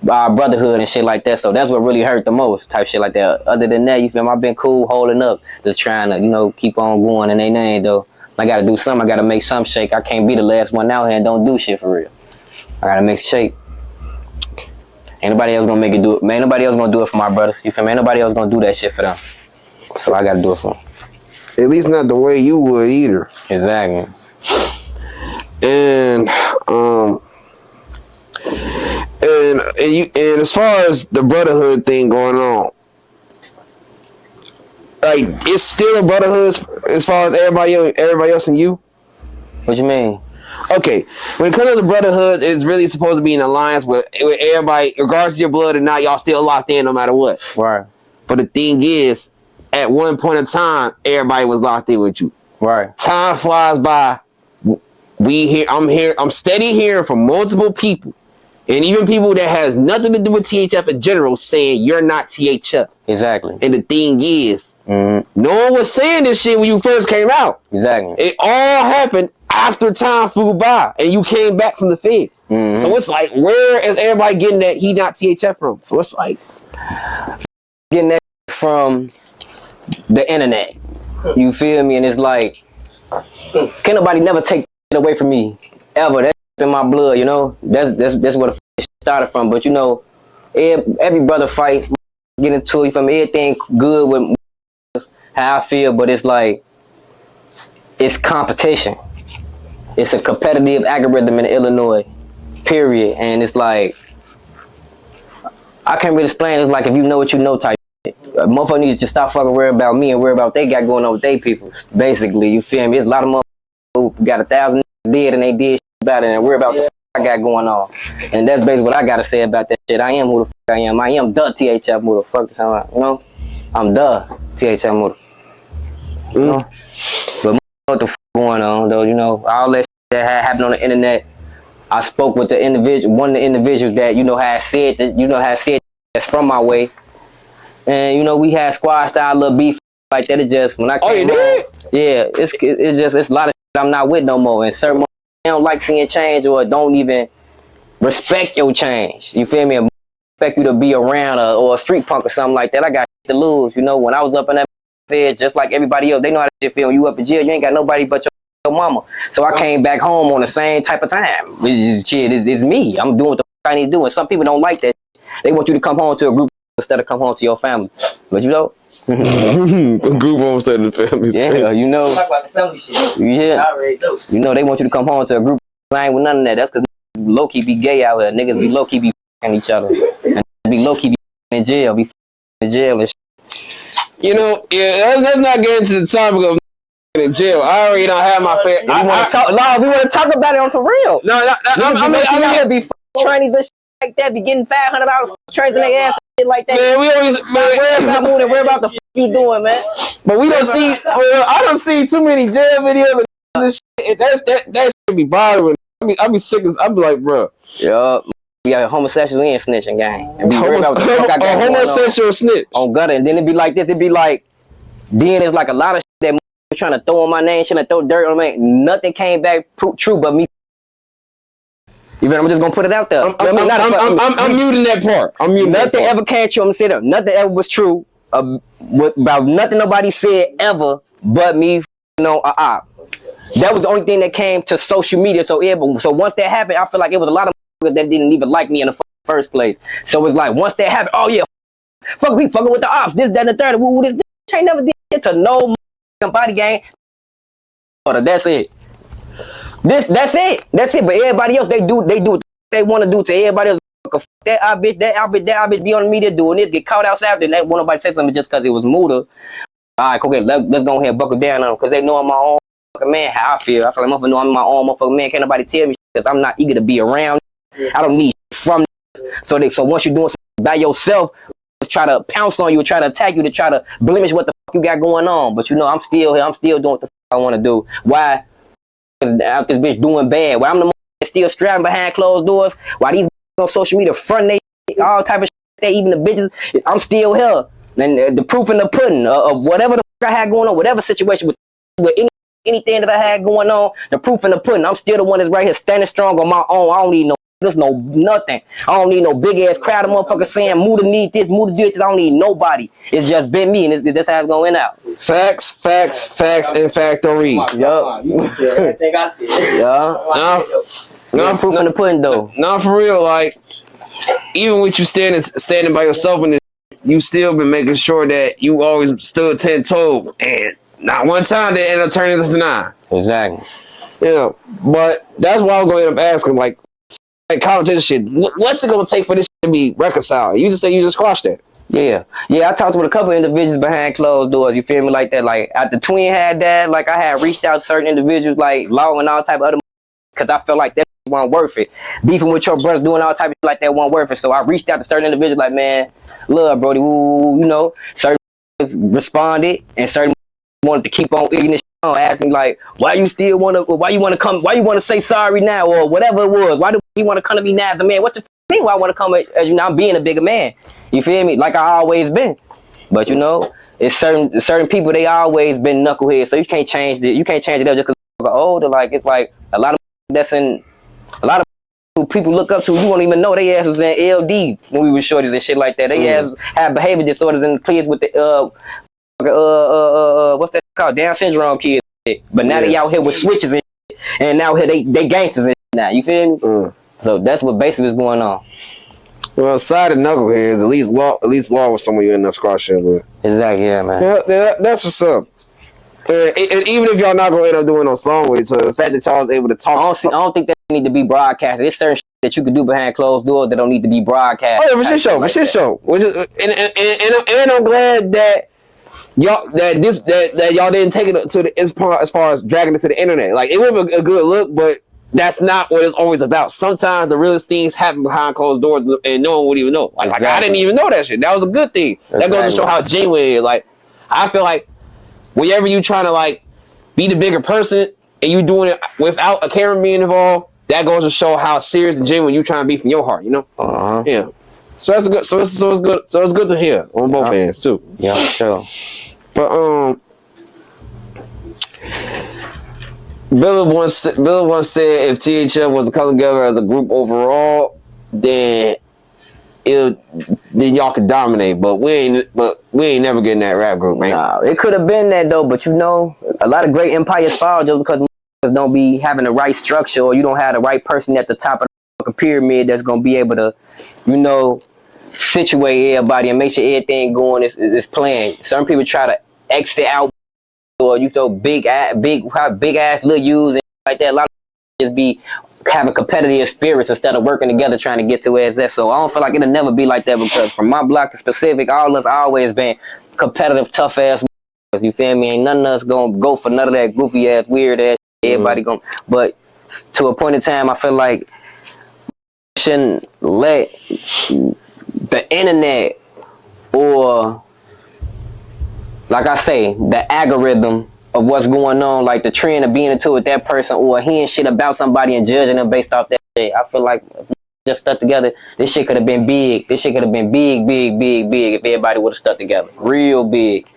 our brotherhood and shit like that. So that's what really hurt the most, type shit like that. Other than that, you feel me, I've been cool holding up, just trying to, you know, keep on going in their name though. I gotta do something, I gotta make some shake. I can't be the last one out here and don't do shit for real. I gotta make shake. Ain't nobody else gonna make it do it. Man, nobody else gonna do it for my brothers. You feel me? Ain't nobody else gonna do that shit for them. So I gotta do it for them. At least not the way you would either. Exactly. And and as far as the brotherhood thing going on, like, it's still a brotherhood as far as everybody else and you. What you mean? Okay, when it comes to the brotherhood, it's really supposed to be an alliance with everybody, regardless of your blood or not. Y'all still locked in no matter what. Right. But the thing is, at one point in time, everybody was locked in with you. Right. Time flies by. I'm steady hearing from multiple people, and even people that has nothing to do with THF in general, saying you're not THF. Exactly. And the thing is, no one was saying this shit when you first came out. Exactly. It all happened after time flew by, and you came back from the feds. So it's like, where is everybody getting that he not THF from? So it's like, getting that from the internet. You feel me? And it's like, can't nobody never take it away from me ever. That's in my blood, you know. That's where the it started from. But you know, every brother fight, get into it from everything good with how I feel. But it's like, it's competition. It's a competitive algorithm in Illinois, period. And it's like, I can't really explain. It's like, if you know what you know type. Motherfuckers need to just stop fucking worrying about me and worry about what they got going on with their people. Basically, you feel me? There's a lot of motherfuckers who got 1,000 dead and they did shit about it and worry about the I got going on. And that's basically what I gotta say about that shit. I am who the fuck I am. I am the THF Mooda. Fuck this, you know? I'm the THF Mooda. You know? But what the fuck going on though? You know, all that shit that had happened on the internet. I spoke with the individual, one of the individuals that had said that's from my way. And you know, we had squad style little beef like that. It just, when I came home, yeah, it's a lot of shit I'm not with no more. And certain they don't like seeing change or don't even respect your change. You feel me? And expect you to be around or a street punk or something like that. I got shit to lose. You know, when I was up in that fed, just like everybody else, they know how to shit feel. When you up in jail, you ain't got nobody but your mama. So I came back home on the same type of time. It's me. I'm doing what the fuck I need to do. And some people don't like that. They want you to come home to a group instead of come home to your family. But you know, a group home instead of the family. Yeah, you know. Talk about the family shit. Yeah. I already know. You know, they want you to come home to a group. I ain't with none of that. That's because low key be gay out here. Niggas be low key be f***ing each other. And be low key be in jail. Be in jail and shit. You know, yeah, let's not get into the topic of in jail. I already don't have my fair. We want to talk about it on for real. No, I'm here be training this shit like that. Be getting $500 training their ass. Like that. Man, we always worry about moving, worry about the f you doing, man. But we don't see. I don't see too many jail videos and shit. That should be bothering. I be sick as. I be like, bro. Yup. Yeah, homosexual and snitching gang. And be worried about what the fuck I got homosexual snitch on gutter, and then it be like this. It be like, then it's like a lot of shit that trying to throw on my name, trying to throw dirt on me. Nothing came back true, but me. You know, I'm just gonna put it out there. I'm muting that part. I'm muting nothing ever came true. I'm gonna say that nothing ever was true about nothing nobody said ever, but me. You know, that was the only thing that came to social media. So once that happened, I feel like it was a lot of that didn't even like me in the first place. So it's like once that happened, oh yeah, fuck me, fucking with the ops, this, that, and the third. Woo, this ain't never did to no body gang. That's it. That's it. But everybody else, they do what they want to do to everybody else. That I bitch be on the media doing this, get caught outside, and let one nobody say something just because it was Mooda. All right, okay, let's go ahead and buckle down on them because they know I'm my own motherfucking man. How I feel like motherfucker know I'm my own motherfucking man. Can't nobody tell me because I'm not eager to be around. I don't need from so once you're doing something by yourself, try to pounce on you, try to attack you, to try to blemish what the fuck you got going on. But you know, I'm still here. I'm still doing what the fuck I want to do. Why? Because out this bitch doing bad. Why I'm the one still strapping behind closed doors. Why these on social media front they all type of shit, even the bitches. I'm still here. And the proof in the pudding of whatever the fuck I had going on, whatever situation with anything that I had going on, the proof in the pudding. I'm still the one that's right here standing strong on my own. I don't need no nothing. I don't need no big ass crowd of motherfuckers saying Mooda need this, Mooda do this. I don't need nobody. It's just been me, and that's how it's going out. Facts, and factory. Yup. You said everything I said. Yeah. No proof in the pudding though. No, for real. Like, even with you standing by yourself in this, you still been making sure that you always stood 10-toe, and not one time they end up turning this to 9. Exactly. You know, but that's why I'm going to end up asking, like conversation shit. What's it gonna take for this shit to be reconciled? You just say you just squashed that. Yeah. I talked with a couple individuals behind closed doors. You feel me? Like that. Like after Twin had that, like I had reached out to certain individuals, like Law and all type of other, because I felt like that wasn't worth it. Beefing with your brothers, doing all type of shit like that wasn't worth it. So I reached out to certain individuals, like, man, love, Brody, ooh, you know, certain responded, and certain wanted to keep on eating this. Asking like, why you want to say sorry now, or whatever it was. Why do you want to come to me now as a man? What the mean? Why I want to come as you know? I'm being a bigger man. You feel me? Like I always been. But you know, it's certain people, they always been knuckleheads. So you can't change it. You can't change it up just because they're older. Like it's like a lot of who people look up to. You won't even know they ass was in LD when we were shorties and shit like that. They ass had behavior disorders and kids with the what's that called? Down syndrome kids. But now they out here with switches and shit, and now here they gangsters and shit now. You feel me? So that's what basically is going on. Well, aside of knuckleheads, at least law was someone you end up squashing with. Exactly, yeah, man. Yeah, that's what's up. And even if y'all not gonna end up doing no song with each other, the fact that y'all was able to talk. I don't think that need to be broadcasted. There's certain shit that you can do behind closed doors that don't need to be broadcast. Oh yeah, for shit show. And I'm glad that y'all that y'all didn't take it to the as far as dragging it to the internet. Like it would be a good look, but that's not what it's always about. Sometimes the realest things happen behind closed doors, and no one would even know. Like I didn't even know that shit. That was a good thing. That goes to show how genuine it is. Like I feel like whenever you trying to like be the bigger person and you doing it without a camera being involved, that goes to show how serious and genuine you trying to be from your heart. You know? Yeah. So that's good. So it's good. So it's good to hear on both ends too. Yeah, sure. But Bill once said if THF was to come together as a group overall, then y'all could dominate. But we ain't never getting that rap group, man. Nah, it could have been that though. But you know, a lot of great empires fall just because don't be having the right structure, or you don't have the right person at the top of the pyramid that's gonna be able to, you know, situate everybody and make sure everything going is playing. Certain people try to exit out, or you so big ass little U's and like that. A lot of just be having competitive spirits instead of working together trying to get to where it's at. So I don't feel like it'll never be like that, because from my block in specific, all of us always been competitive, tough ass. You feel me? Ain't none of us gonna go for none of that goofy ass, weird ass. Everybody gonna, but to a point in time, I feel like shouldn't let the internet, or like I say, the algorithm of what's going on, like the trend of being into with that person, or hearing shit about somebody and judging them based off that shit. I feel like if we just stuck together, this shit could have been big. This shit could have been big if everybody would have stuck together. Real big.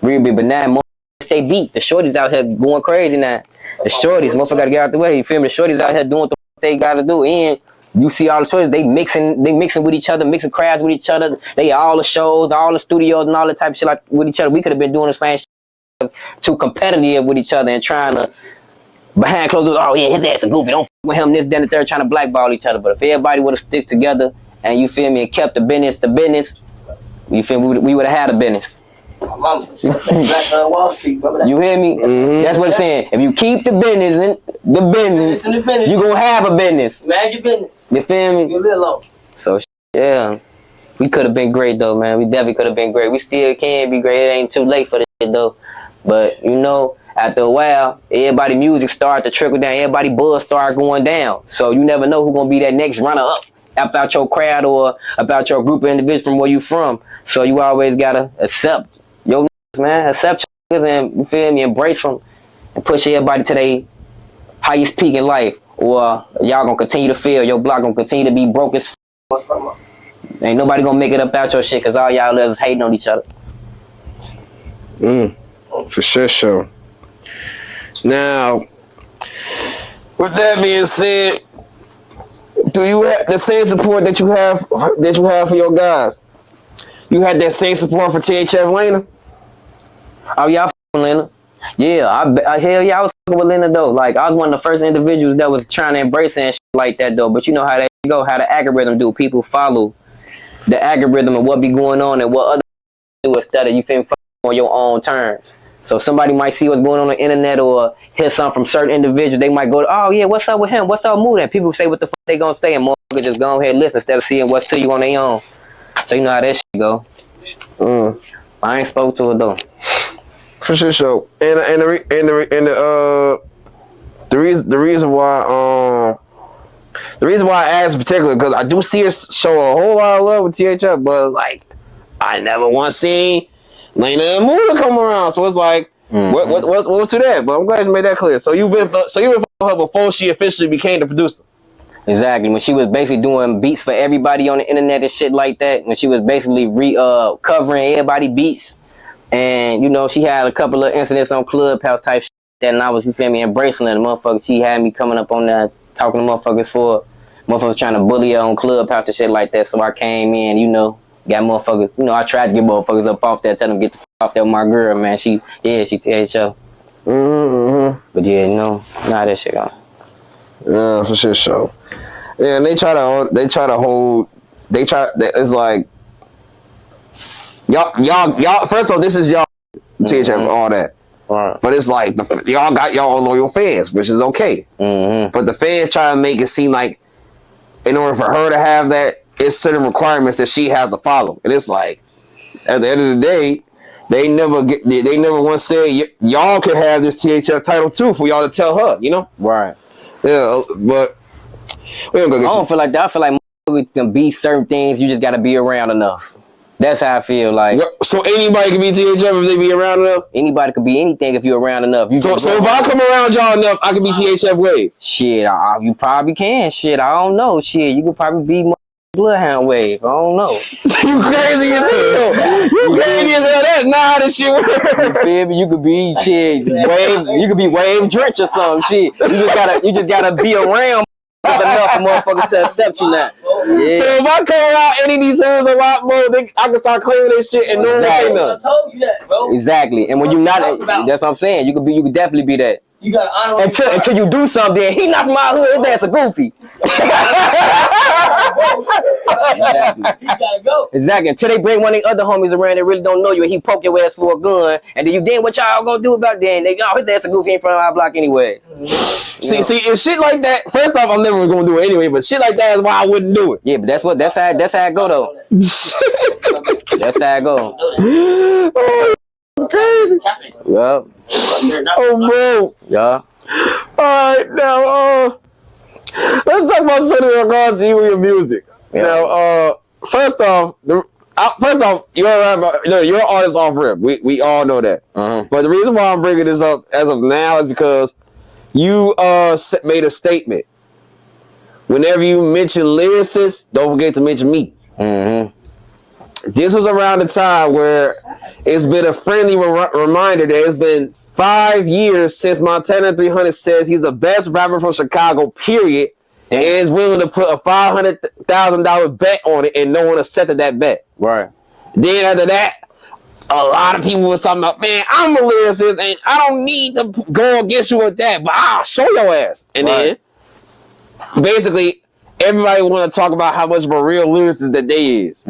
But now more stay beat. The shorties out here going crazy now. The shorties, motherfucker gotta get out the way. You feel me? The shorties out here doing what they gotta do. And you see all the shorties, they mixing with each other, mixing crowds with each other. They all the shows, all the studios and all that type of shit like with each other. We could have been doing the same shit, too competitive with each other and trying to behind closed doors. Oh yeah, his ass is goofy. Don't f with him. This, then, the third, trying to blackball each other. But if everybody would have stick together and you feel me and kept the business, you feel me, we would have had a business. Mama, Black Wall Street, you hear me? That's what I'm saying. If you keep the business The business. Listen to business. You gonna have a business. Manage your business. You feel me? You live alone. So yeah, we could have been great though, man. We definitely could have been great. We still can be great. It ain't too late for this shit though. But you know, after a while, everybody music start to trickle down. Everybody buzz start going down. So you never know who gonna be that next runner up about your crowd or about your group of individuals from where you from. So you always gotta accept your man, accept your niggas and you feel me, embrace them and push everybody to their highest peak in life. Or y'all gonna continue to fail. Your block gonna continue to be broke as ain't nobody gonna make it up out your shit because all y'all is hating on each other. For sure. Now, with that being said, do you have the same support that you have for your guys? You had that same support for THF Lena? Oh, y'all f***ing Lena? Yeah, hell yeah, I was f***ing with Lena though. Like, I was one of the first individuals that was trying to embrace and shit like that though. But you know how that go, how the algorithm do. People follow the algorithm and what be going on and what other do instead of you feel on your own terms. So somebody might see what's going on the internet or hear something from certain individuals. They might go, oh yeah, what's up with him? What's up with Mooda? And people say what the fuck they gonna say and motherfuckers just go ahead and listen instead of seeing what's to you on their own. So you know how that shit go. I ain't spoke to it though. For sure. And the reason why I asked in particular because I do see her show a whole lot of love with THF, but like I never once seen Lena and Mooda come around, so it's like what's to that? But I'm glad you made that clear. So you've been following her before she officially became the producer. Exactly. When she was basically doing beats for everybody on the internet and shit like that, when she was basically covering everybody beats, and you know she had a couple of incidents on Clubhouse type shit, and I was, you feel me, embracing her. The motherfucker, she had me coming up on there talking to motherfuckers trying to bully her on Clubhouse and shit like that. So I came in, you know, got motherfuckers, you know, I tried to get motherfuckers up off there, tell them get the f off there with my girl, man. She THF. But yeah, you know, nah, that shit gone. Yeah, for sure. Yeah, and it's like y'all. First off, this is y'all THF all that, right? But it's like y'all got y'all loyal fans, which is okay. But the fans try to make it seem like in order for her to have that, it's certain requirements that she has to follow, and it's like at the end of the day, they never once said y'all could have this THF title too for y'all to tell her, you know? Right. Yeah, but we don't go get I don't feel like that. I feel like we can be certain things. You just got to be around enough. That's how I feel like. So anybody can be THF if they be around enough? Anybody could be anything if you're around enough. So if I come around y'all enough, I can be THF Wave? Shit, you probably can. Shit, I don't know. Shit, you could probably be Bloodhound Wave. I don't know. You crazy as hell. You crazy as hell. That's not how this shit works. You feel me? You could be shit Wave. You could be Wave Drench or some shit. You just gotta be around enough for motherfuckers to accept you now. Yeah. So if I come around any of these hoods a lot more, I can start claiming this shit and no one say nothing. I told you that, bro. Exactly. And when you're not, that's what I'm saying. You could definitely be that. You gotta honor until you do something. He not from my hood. His ass a goofy. Exactly. You gotta go. Exactly. Until they bring one of the other homies around that really don't know you and he poke your ass for a gun, and then what y'all gonna do about that? They his ass a goofy in front of our block anyway. See, and shit like that. First off, I'm never gonna do it anyway. But shit like that is why I wouldn't do it. Yeah, but that's how it go though. That's how it go. Oh, it's crazy. Yup. Oh, bro. Yeah. All right, now let's talk about something in regards to you and your music. Yeah. Now, first off, you're an artist off rip. We all know that. But the reason why I'm bringing this up as of now is because you made a statement. Whenever you mention lyricists, don't forget to mention me. This was around the time where it's been a friendly reminder that it's been 5 years since Montana 300 says he's the best rapper from Chicago, period. Damn. And is willing to put a $500,000 bet on it, and no one accepted that bet. Right. Then after that, a lot of people was talking about, man, I'm a lyricist, and I don't need to go against you with that, but I'll show your ass. And then, basically, everybody want to talk about how much of a real lyricist that they is.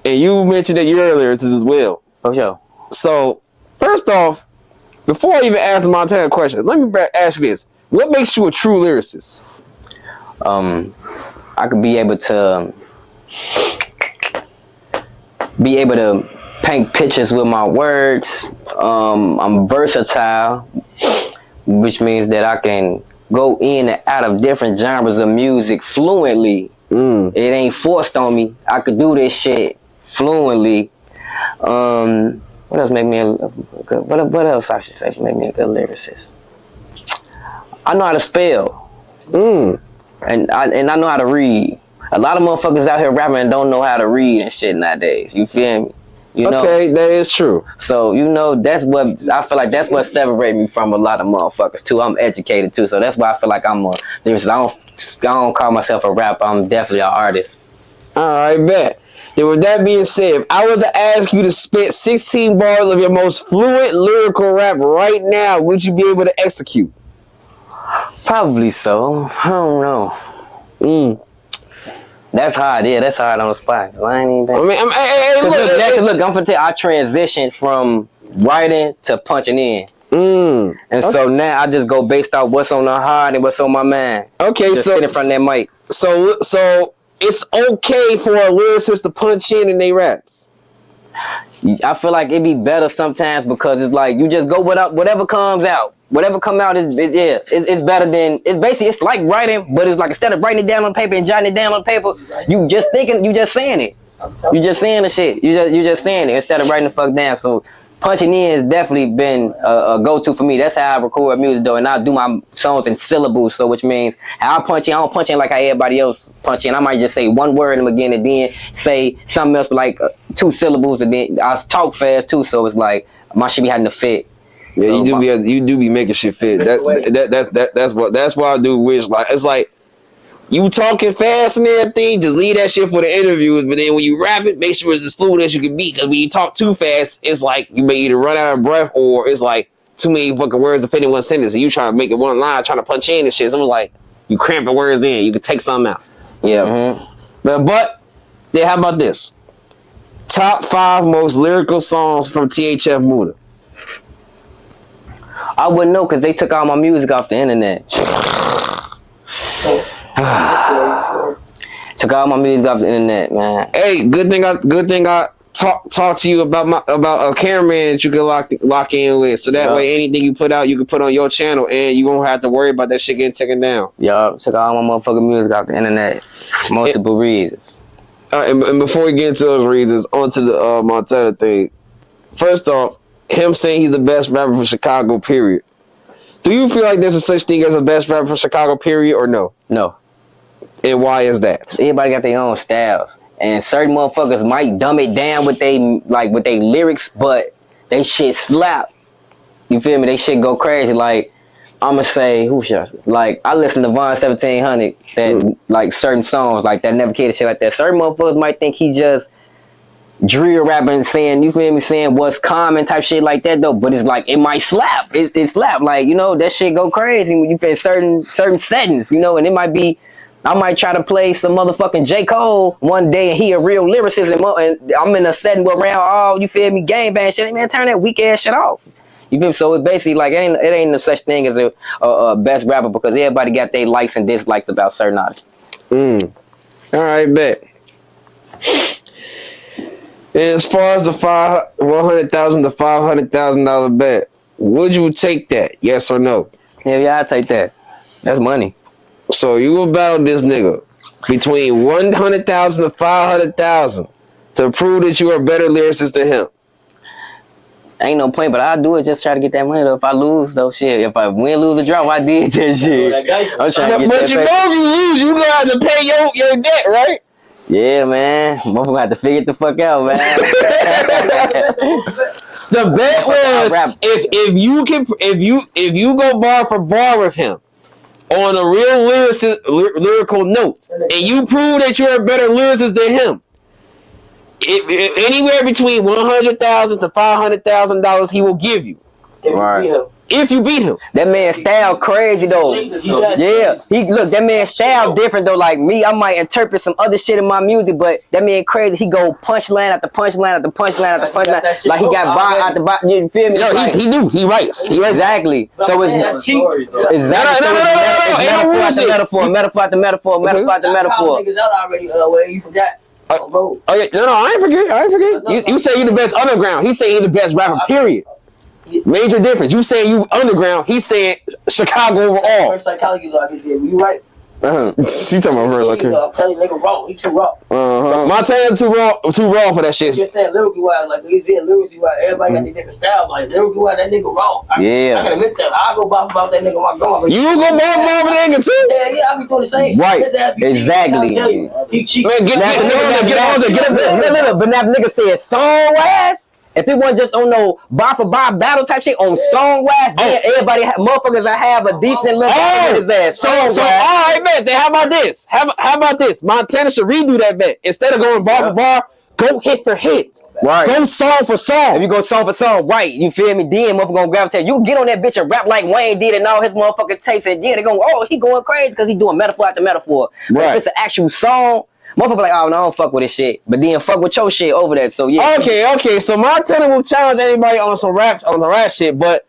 And you mentioned that you're a lyricist as well. For sure. So, first off, before I even ask the Montana question, let me ask you this. What makes you a true lyricist? I could be able to paint pictures with my words. I'm versatile, which means that I can go in and out of different genres of music fluently. It ain't forced on me. I could do this shit fluently. What else made me a good? What else I should say made me a good lyricist? I know how to spell, and I know how to read. A lot of motherfuckers out here rapping and don't know how to read and shit nowadays. You feel me? You know? Okay, that is true. So, you know, that's what I feel like that's what separates me from a lot of motherfuckers too. I'm educated too, so that's why I feel like I'm a lyricist. I don't call myself a rapper. I'm definitely an artist. All right, bet. Then with that being said, if I was to ask you to spit 16 bars of your most fluent lyrical rap right now, would you be able to execute? Probably so. I don't know. That's hard. Yeah, that's hard on the spot. I ain't even been. Look, I'm gonna tell you, I transitioned from writing to punching in. So now I just go based off what's on the heart and what's on my mind. Okay, just so sitting in front of that mic. So it's okay for a lyricist to punch in they raps. I feel like it'd be better sometimes because it's like you just go whatever comes out. Whatever come out is it's better than it's like writing, but it's like instead of writing it down on paper and jotting it down on paper, you just saying it. You just saying the shit. You just saying it instead of writing the fuck down. So punching in has definitely been a go-to for me. That's how I record music though, and I do my songs in syllables. So which means I don't punch in like how everybody else punch in. I might just say one word in the beginning and then say something else with like 2 syllables, and then I talk fast too. So it's like my shit be having to fit. Yeah, so you do be making shit fit. That's what I do. Wish like it's like you talking fast and everything. Just leave that shit for the interviews. But then when you rap it, make sure it's as fluent as you can be. Because when you talk too fast, it's like you may either run out of breath or it's like too many fucking words to fit in one sentence. And you trying to make it one line, trying to punch in and shit. So it was like you cramping words in. You can take something out. Yeah. But then how about this? Top 5 most lyrical songs from THF Mooda. I wouldn't know because they took all my music off the internet. Took all my music off the internet, man. Hey, good thing I talk to you about a cameraman that you can lock in with, so that way anything you put out, you can put on your channel, and you won't have to worry about that shit getting taken down. Yup, took all my motherfucking music off the internet. Multiple reasons. And before we get into those reasons, onto the Montana thing. First off, him saying he's the best rapper from Chicago, period. Do you feel like there's a such thing as a best rapper from Chicago, period, or no? No. And why is that? Everybody got their own styles. And certain motherfuckers might dumb it down with they lyrics, but they shit slap. You feel me? They shit go crazy. Like, I'ma say, who should I say? Like, I listen to Von 1700, that like certain songs, like that Never Cared shit like that. Certain motherfuckers might think he just drill rapping, saying, you feel me, saying what's common type shit like that though, but it's like it might slap. It slap, like, you know, that shit go crazy when you fit certain settings, you know, and it might be, I might try to play some motherfucking J. Cole one day and he a real lyricist and I'm in a setting where around all, you feel me, gang bang shit, man, turn that weak ass shit off. You feel me? So it's basically like it ain't no such thing as a best rapper because everybody got their likes and dislikes about certain artists. All right, bet. And as far as the $100,000 to $500,000 bet, would you take that? Yes or no? Yeah, I'd take that. That's money. So you will battle this nigga between $100,000 to $500,000 to prove that you are a better lyricist than him. Ain't no point, but I'll do it just try to get that money though. If I lose though, shit. If I win, lose, or draw, I did that shit. I'm trying to get but you know if you lose, you gonna have to pay your debt, right? Yeah, man. Motherfucker have to figure it the fuck out, man. The bet was if you go bar for bar with him on a real lyrical note, and you prove that you're a better lyricist than him, anywhere between $100,000 to $500,000 he will give you. Right. if you beat him. That man's style crazy though. Yeah, that man's style different though. Like me, I might interpret some other shit in my music, but that man crazy. He go punchline after punchline after punchline after punchline. Like he got bar out the box. You feel me? No, he do. He writes. Exactly. So it's metaphor after metaphor. Niggas out already. Where you forgot? Oh yeah, no, I ain't forget. You say you the best underground. He say he the best rapper. Period. Major difference. You saying you underground. He saying Chicago overall. First psychology law I just did. You right? She talking about her like. I'm telling you, nigga wrong. He too raw. So Montana too raw for that shit. Just saying lyrically wise, like he said lyrically wise, everybody got their different style. Like lyrically wise, that nigga wrong. I can admit that. I go about that nigga while I'm going. You go about that nigga too? Yeah, I be doing the same shit. Right. Exactly. He cheat. Man, get up. But now nigga said song wise. If it wasn't just on no bar for bar battle type shit on song wise, then everybody motherfuckers that have a decent little his ass. So all right, bet. Then how about this? How about this? Montana should redo that bet. Instead of going bar for bar, go hit for hit. Right. Go song for song. If you go song for song, right, you feel me? Then motherfucker gonna gravitate. You get on that bitch and rap like Wayne did and all his motherfucking tapes, and then they go, oh, he going crazy because he doing metaphor after metaphor. Right. If it's an actual song, motherfucker like, oh no, I don't fuck with this shit. But then fuck with your shit over that. So yeah. Okay. So Montana will challenge anybody on some rap shit, but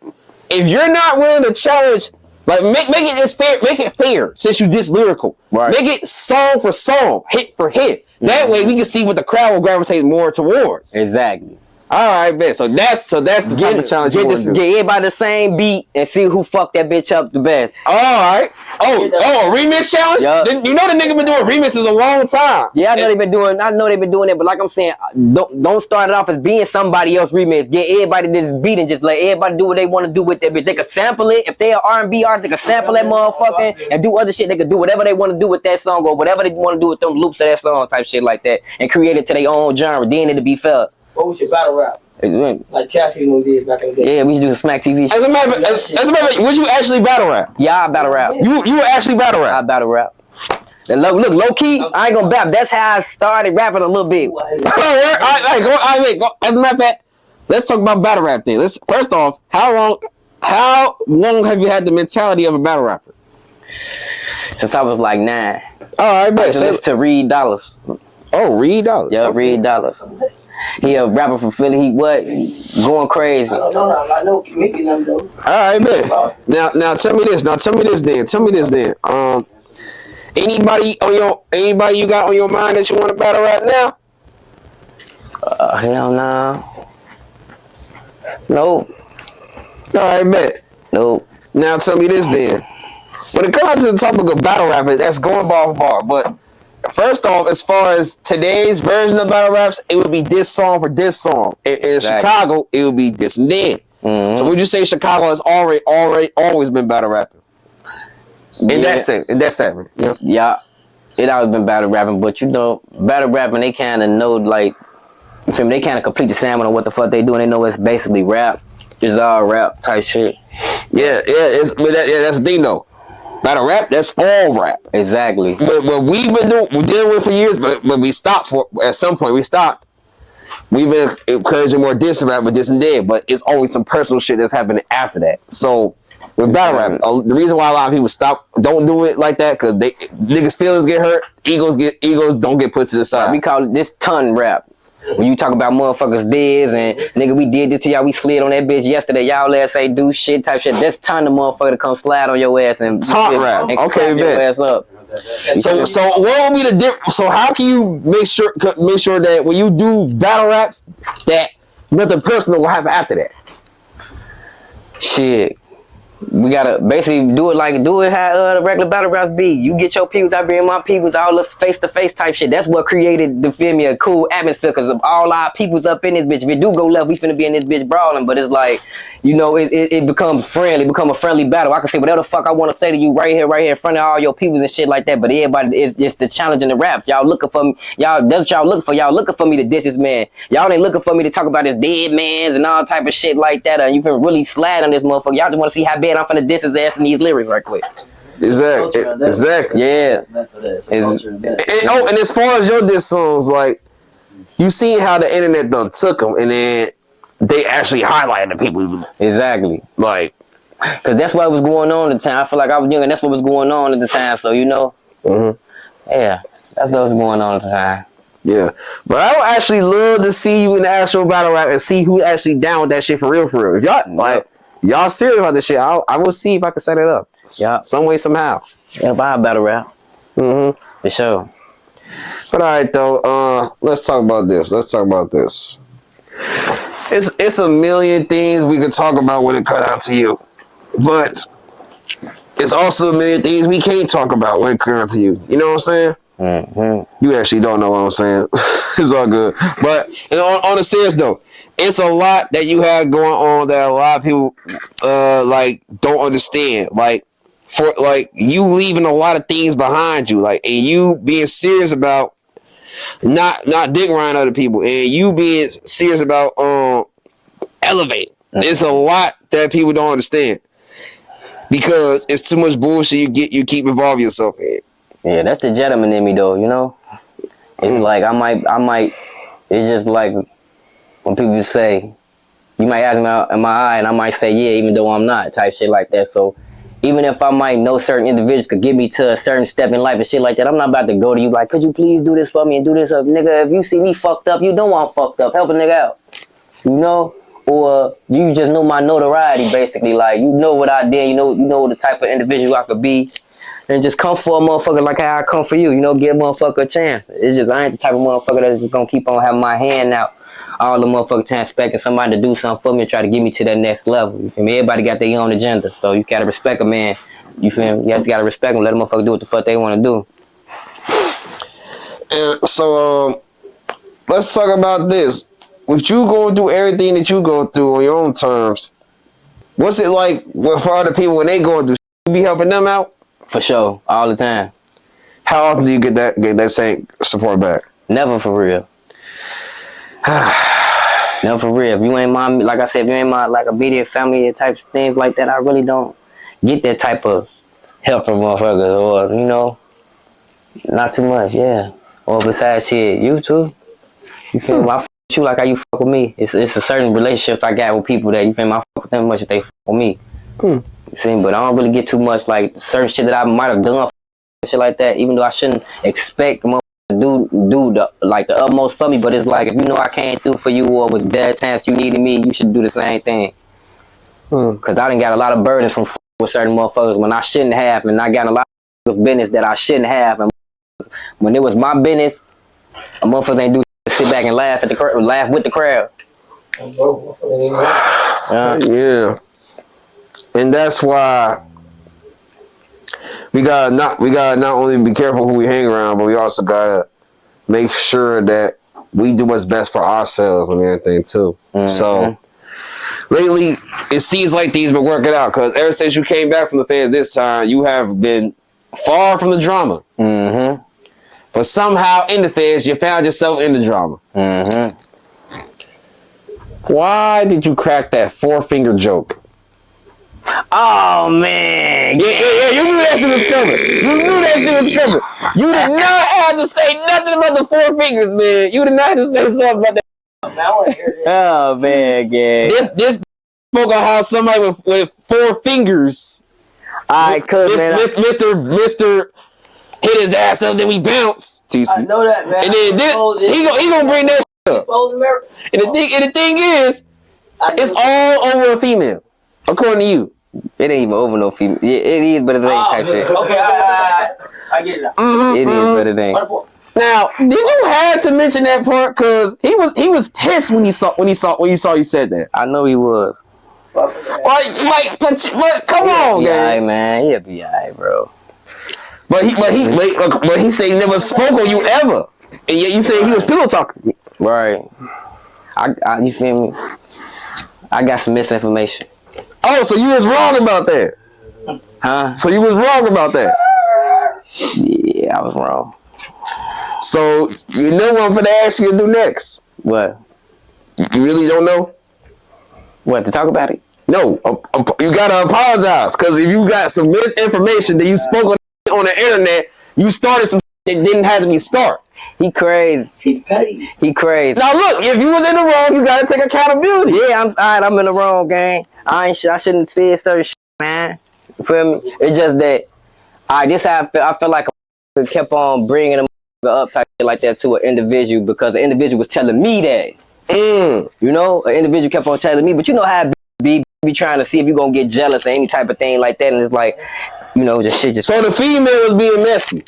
if you're not willing to challenge, like make it as fair, make it fair since you this lyrical. Right. Make it song for song, hit for hit. That way we can see what the crowd will gravitate more towards. Exactly. All right, bet. So that's the type of challenge you want to do. Get everybody the same beat and see who fucked that bitch up the best. All right. Oh, a remix challenge? Yep. You know the nigga been doing remixes a long time. Yeah, I know they've been doing it, but like I'm saying, don't start it off as being somebody else remix. Get everybody this beat and just let everybody do what they want to do with that bitch. They can sample it. If they are R&B artist, they can sample that motherfucker and do other shit. They can do whatever they want to do with that song or whatever they want to do with them loops of that song type shit like that and create it to their own genre. Then it'll be fair. What was your battle rap? Like Cassie did back in the day. Yeah, we used to do some Smack TV shit. As a matter of fact, would you actually battle rap? Yeah, I battle rap. You would actually battle rap? I battle rap. And look, low key, I ain't gonna rap. That's how I started rapping a little bit. Go. As a matter of fact, let's talk about battle rap then. First off, how long have you had the mentality of a battle rapper? Since I was like 9. All right, bet. To Reed Dollars. Oh, Reed Dollars. Yeah, okay. Reed Dollars. He a rapper from Philly. He going crazy. I know comedian them though. All right, bet. Now tell me this. Then. Anybody you got on your mind that you want to battle rap now? Hell no. Nope. All right, bet. Nope. Now tell me this then. When it comes to the topic of battle rapping, that's going bar for bar. But first off, as far as today's version of battle raps, it would be this song for this song. In Chicago, it would be this and then. Mm-hmm. So would you say Chicago has always been battle rapping? In that segment. Yeah. Yeah. It always been battle rapping, but battle rapping, they kind of know, like, you feel me? They kind of complete the salmon on what the fuck they do, and they know it's basically rap. It's all rap type shit. Yeah, that's the thing though. Battle rap, that's all rap. Exactly. But what we're dealing with for years, but we stopped at some point. We stopped. We've been encouraging more diss rap with this and that, but it's always some personal shit that's happening after that. So with battle rap, the reason why a lot of people don't do it like that, because niggas' feelings get hurt, egos don't get put to the side. We call it this ton rap. When you talk about motherfuckers diz and nigga, we did this to y'all, we slid on that bitch yesterday, y'all ass say do shit type shit. That's ton of motherfucker to come slide on your ass and talk rap. And okay, your ass up. So what will be the difference? So how can you make sure that when you do battle raps that nothing personal will happen after that? Shit. We gotta basically do it how the regular battle raps be. You get your peoples, I bring my peoples, all this face to face type shit. That's what created a cool atmosphere, because of all our peoples up in this bitch. If it do go left, we finna be in this bitch brawling. But it's like, it becomes friendly, become a friendly battle. I can say whatever the fuck I want to say to you right here in front of all your peoples and shit like that. But everybody, it's the challenge in the raps. Y'all looking for me. That's what y'all looking for. Y'all looking for me to diss this man. Y'all ain't looking for me to talk about his dead mans and all type of shit like that. And you can really slide on this motherfucker. Y'all just want to see how bad I'm finna diss his ass in these lyrics right quick. Exactly. Yeah. And as far as your diss songs, like, you see how the internet done took them, and then they actually highlighted the people. Exactly. Like, Cause that's what was going on at the time. I feel like I was young and that's what was going on at the time. So you know, yeah, that's what was going on at the time. Yeah, but I would actually love to see you in the actual battle rap and see who actually down with that shit for real, for real. If y'all like y'all serious about this shit, I will see if I can set it up. Yeah, some way, somehow. Yeah, buy a battle rap. For sure. But all right, though. Let's talk about this. It's a million things we could talk about when it comes down to you, but it's also a million things we can't talk about when it comes down to you. You know what I'm saying? You actually don't know what I'm saying. It's all good. But on the serious though, it's a lot that you have going on that a lot of people like don't understand. Like for like you leaving a lot of things behind you, like, and you being serious about not dick around other people, and you being serious about elevate. It's a lot that people don't understand because it's too much bullshit you keep involving yourself in. Yeah, that's the gentleman in me though, you know? It's like I might it's just like when people say, you might ask me in my eye and I might say yeah even though I'm not, type shit like that. So even if I might know certain individuals could get me to a certain step in life and shit like that, I'm not about to go to you like, could you please do this for me and do this up? Nigga, if you see me fucked up, you know I'm fucked up. Help a nigga out. You know? Or you just know my notoriety basically. Like, you know what I did, you know the type of individual I could be. And just come for a motherfucker like how I come for you. You know, give a motherfucker a chance. It's just, I ain't the type of motherfucker that's just gonna keep on having my hand out all the motherfucking time expecting somebody to do something for me and try to get me to that next level. You feel me? Everybody got their own agenda. So you gotta respect a man. You feel me? You just gotta respect them. Let a motherfucker do what the fuck they wanna do. And so, let's talk about this. With you going through everything that you go through on your own terms, what's it like for other people when they going through? You be helping them out? For sure, all the time. How often do you get that same support back? Never for real. Never for real. If you ain't my, like I said, if you ain't my like immediate family types things like that, I really don't get that type of help from motherfuckers, or you know, not too much, yeah. Or besides shit, you too. You feel me? I fuck with you like how you fuck with me. It's a certain relationships I got with people that you feel me. I fuck with them much as they fuck with me. You see, but I don't really get too much like certain shit that I might have done, shit like that. Even though I shouldn't expect to do the like the utmost for me, but it's like if you know I can't do for you or was bad times you needed me, you should do the same thing. Cause I done got a lot of burdens from with certain motherfuckers when I shouldn't have, and I got a lot of business that I shouldn't have. And when it was my business, a motherfucker ain't do shit, sit back and laugh at the laugh with the crowd. Yeah. And that's why we gotta not only be careful who we hang around, but we also gotta make sure that we do what's best for ourselves and everything too. So lately, it seems like things been working out because ever since you came back from the fans this time, you have been far from the drama. But somehow in the fans, you found yourself in the drama. Why did you crack that 4-finger joke? Oh man, Yeah, you knew that shit was coming. You did not have to say nothing about the 4 fingers, man. You did not have to say something about that. Oh man, yeah. This spoke on how somebody with 4 fingers. Alright, cool, man. Mr. hit his ass up, then we bounce. Teeski. I know that, man. And then he gonna bring that shit up. And the thing is, it's all over a female, according to you. It ain't even over no female. Yeah, it is, but it ain't type shit. Okay, I get it. It is, but it ain't. Now, did you have to mention that part? Cause he was pissed when he saw you said that. I know he was. Like, but come on, man. He'll be alright, bro. But he said he never spoke on you ever, and yet you say he was pillow talking. Right. I you feel me? I got some misinformation. Oh, so you was wrong about that? Huh? So you was wrong about that? Yeah, I was wrong. So you know what I'm gonna ask you to do next? What? You really don't know? What, to talk about it? No, you gotta apologize, because if you got some misinformation that you spoke on the internet, you started some that didn't have to be started. He crazy. He's petty. He crazy. Now look, if you was in the wrong, you gotta take accountability. Yeah, I'm in the wrong, gang. I shouldn't say certain shit. You feel me? It's just that this how I feel like I kept on bringing them up type shit like that to an individual because the individual was telling me that. You know, an individual kept on telling me, but you know how it be trying to see if you're gonna get jealous or any type of thing like that, and it's like, you know, just shit. So the female was being messy.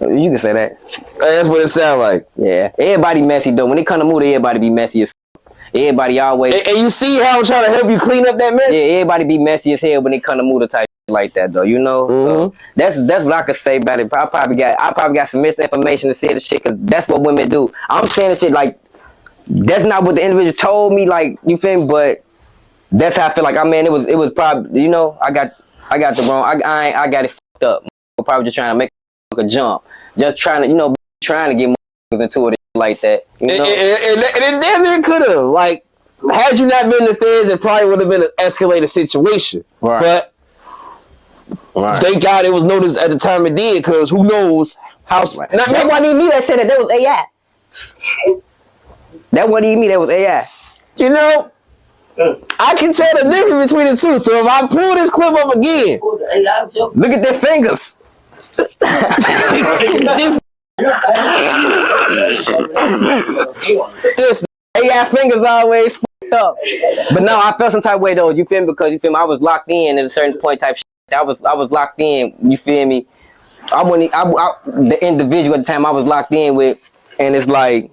You can say that. That's what it sounds like. Yeah, everybody messy though. When it come to Mooda, everybody be messy as everybody always. And you see how I'm trying to help you clean up that mess? Yeah, everybody be messy as hell when it come to Mooda type like that though, you know. So that's what I could say about it. I probably got some misinformation to say the shit because that's what women do. I'm saying the shit like that's not what the individual told me, like, you feel me, but that's how I feel like. I mean, it was probably, you know, I got the wrong. I got it fucked up. Probably just trying to make a jump, just trying to, you know, trying to get more into it like that. You know? And damn near could have. Like, had you not been in the feds, it probably would have been an escalated situation. Right. But thank God it was noticed at the time it did, because who knows how. Right. That wasn't even me that said it. That was AI. That wasn't even me. That was AI. You know, I can tell the difference between the two. So if I pull this clip up again, look at their fingers. this AI fingers always fucked up. But no, I felt some type of way though. You feel me? Because you feel me, I was locked in at a certain point type shit. I was locked in. You feel me? The individual at the time I was locked in with, and it's like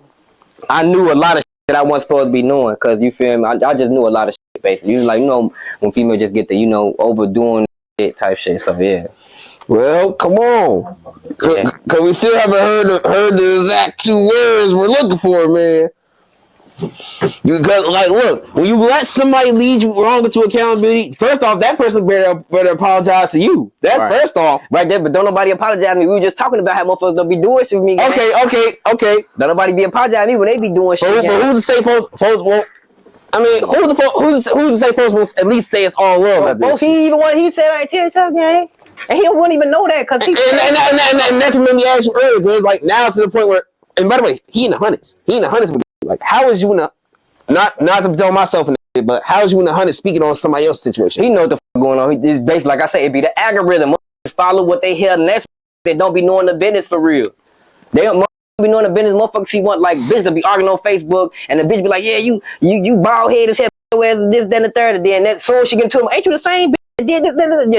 I knew a lot of shit that I wasn't supposed to be knowing. Cause you feel me? I just knew a lot of shit basically. You like, you know, when females just get the, you know, overdoing it type shit. So yeah. Well, come on, cause we still haven't heard the exact 2 words we're looking for, man. Because, like, look, when you let somebody lead you wrong into accountability, first off, that person better apologize to you. That's first off. Right there, but don't nobody apologize to me. We were just talking about how motherfuckers don't be doing shit with me. Okay. Don't nobody be apologizing to me when they be doing shit. But who's to say folks won't? I mean, who's to say folks will at least say it's all love at this? Folks, he said I ain't tell you something, gang. And he wouldn't even know that because he and that's what made me ask you earlier, because like now it's to the point where, and by the way, he in the hundreds with like, how is you in the not to tell myself in the, but how is you in the hundreds speaking on somebody else's situation? He know what the fuck going on. It's basically, like I say, it be the algorithm. Follow what they hear next. They don't be knowing the business for real. They don't be knowing the business. Motherfuckers see want like bitch to be arguing on Facebook, and the bitch be like, yeah, you bald head as hell, this, that, and the third, and then that soon she get to him, ain't you the same bitch? Yeah,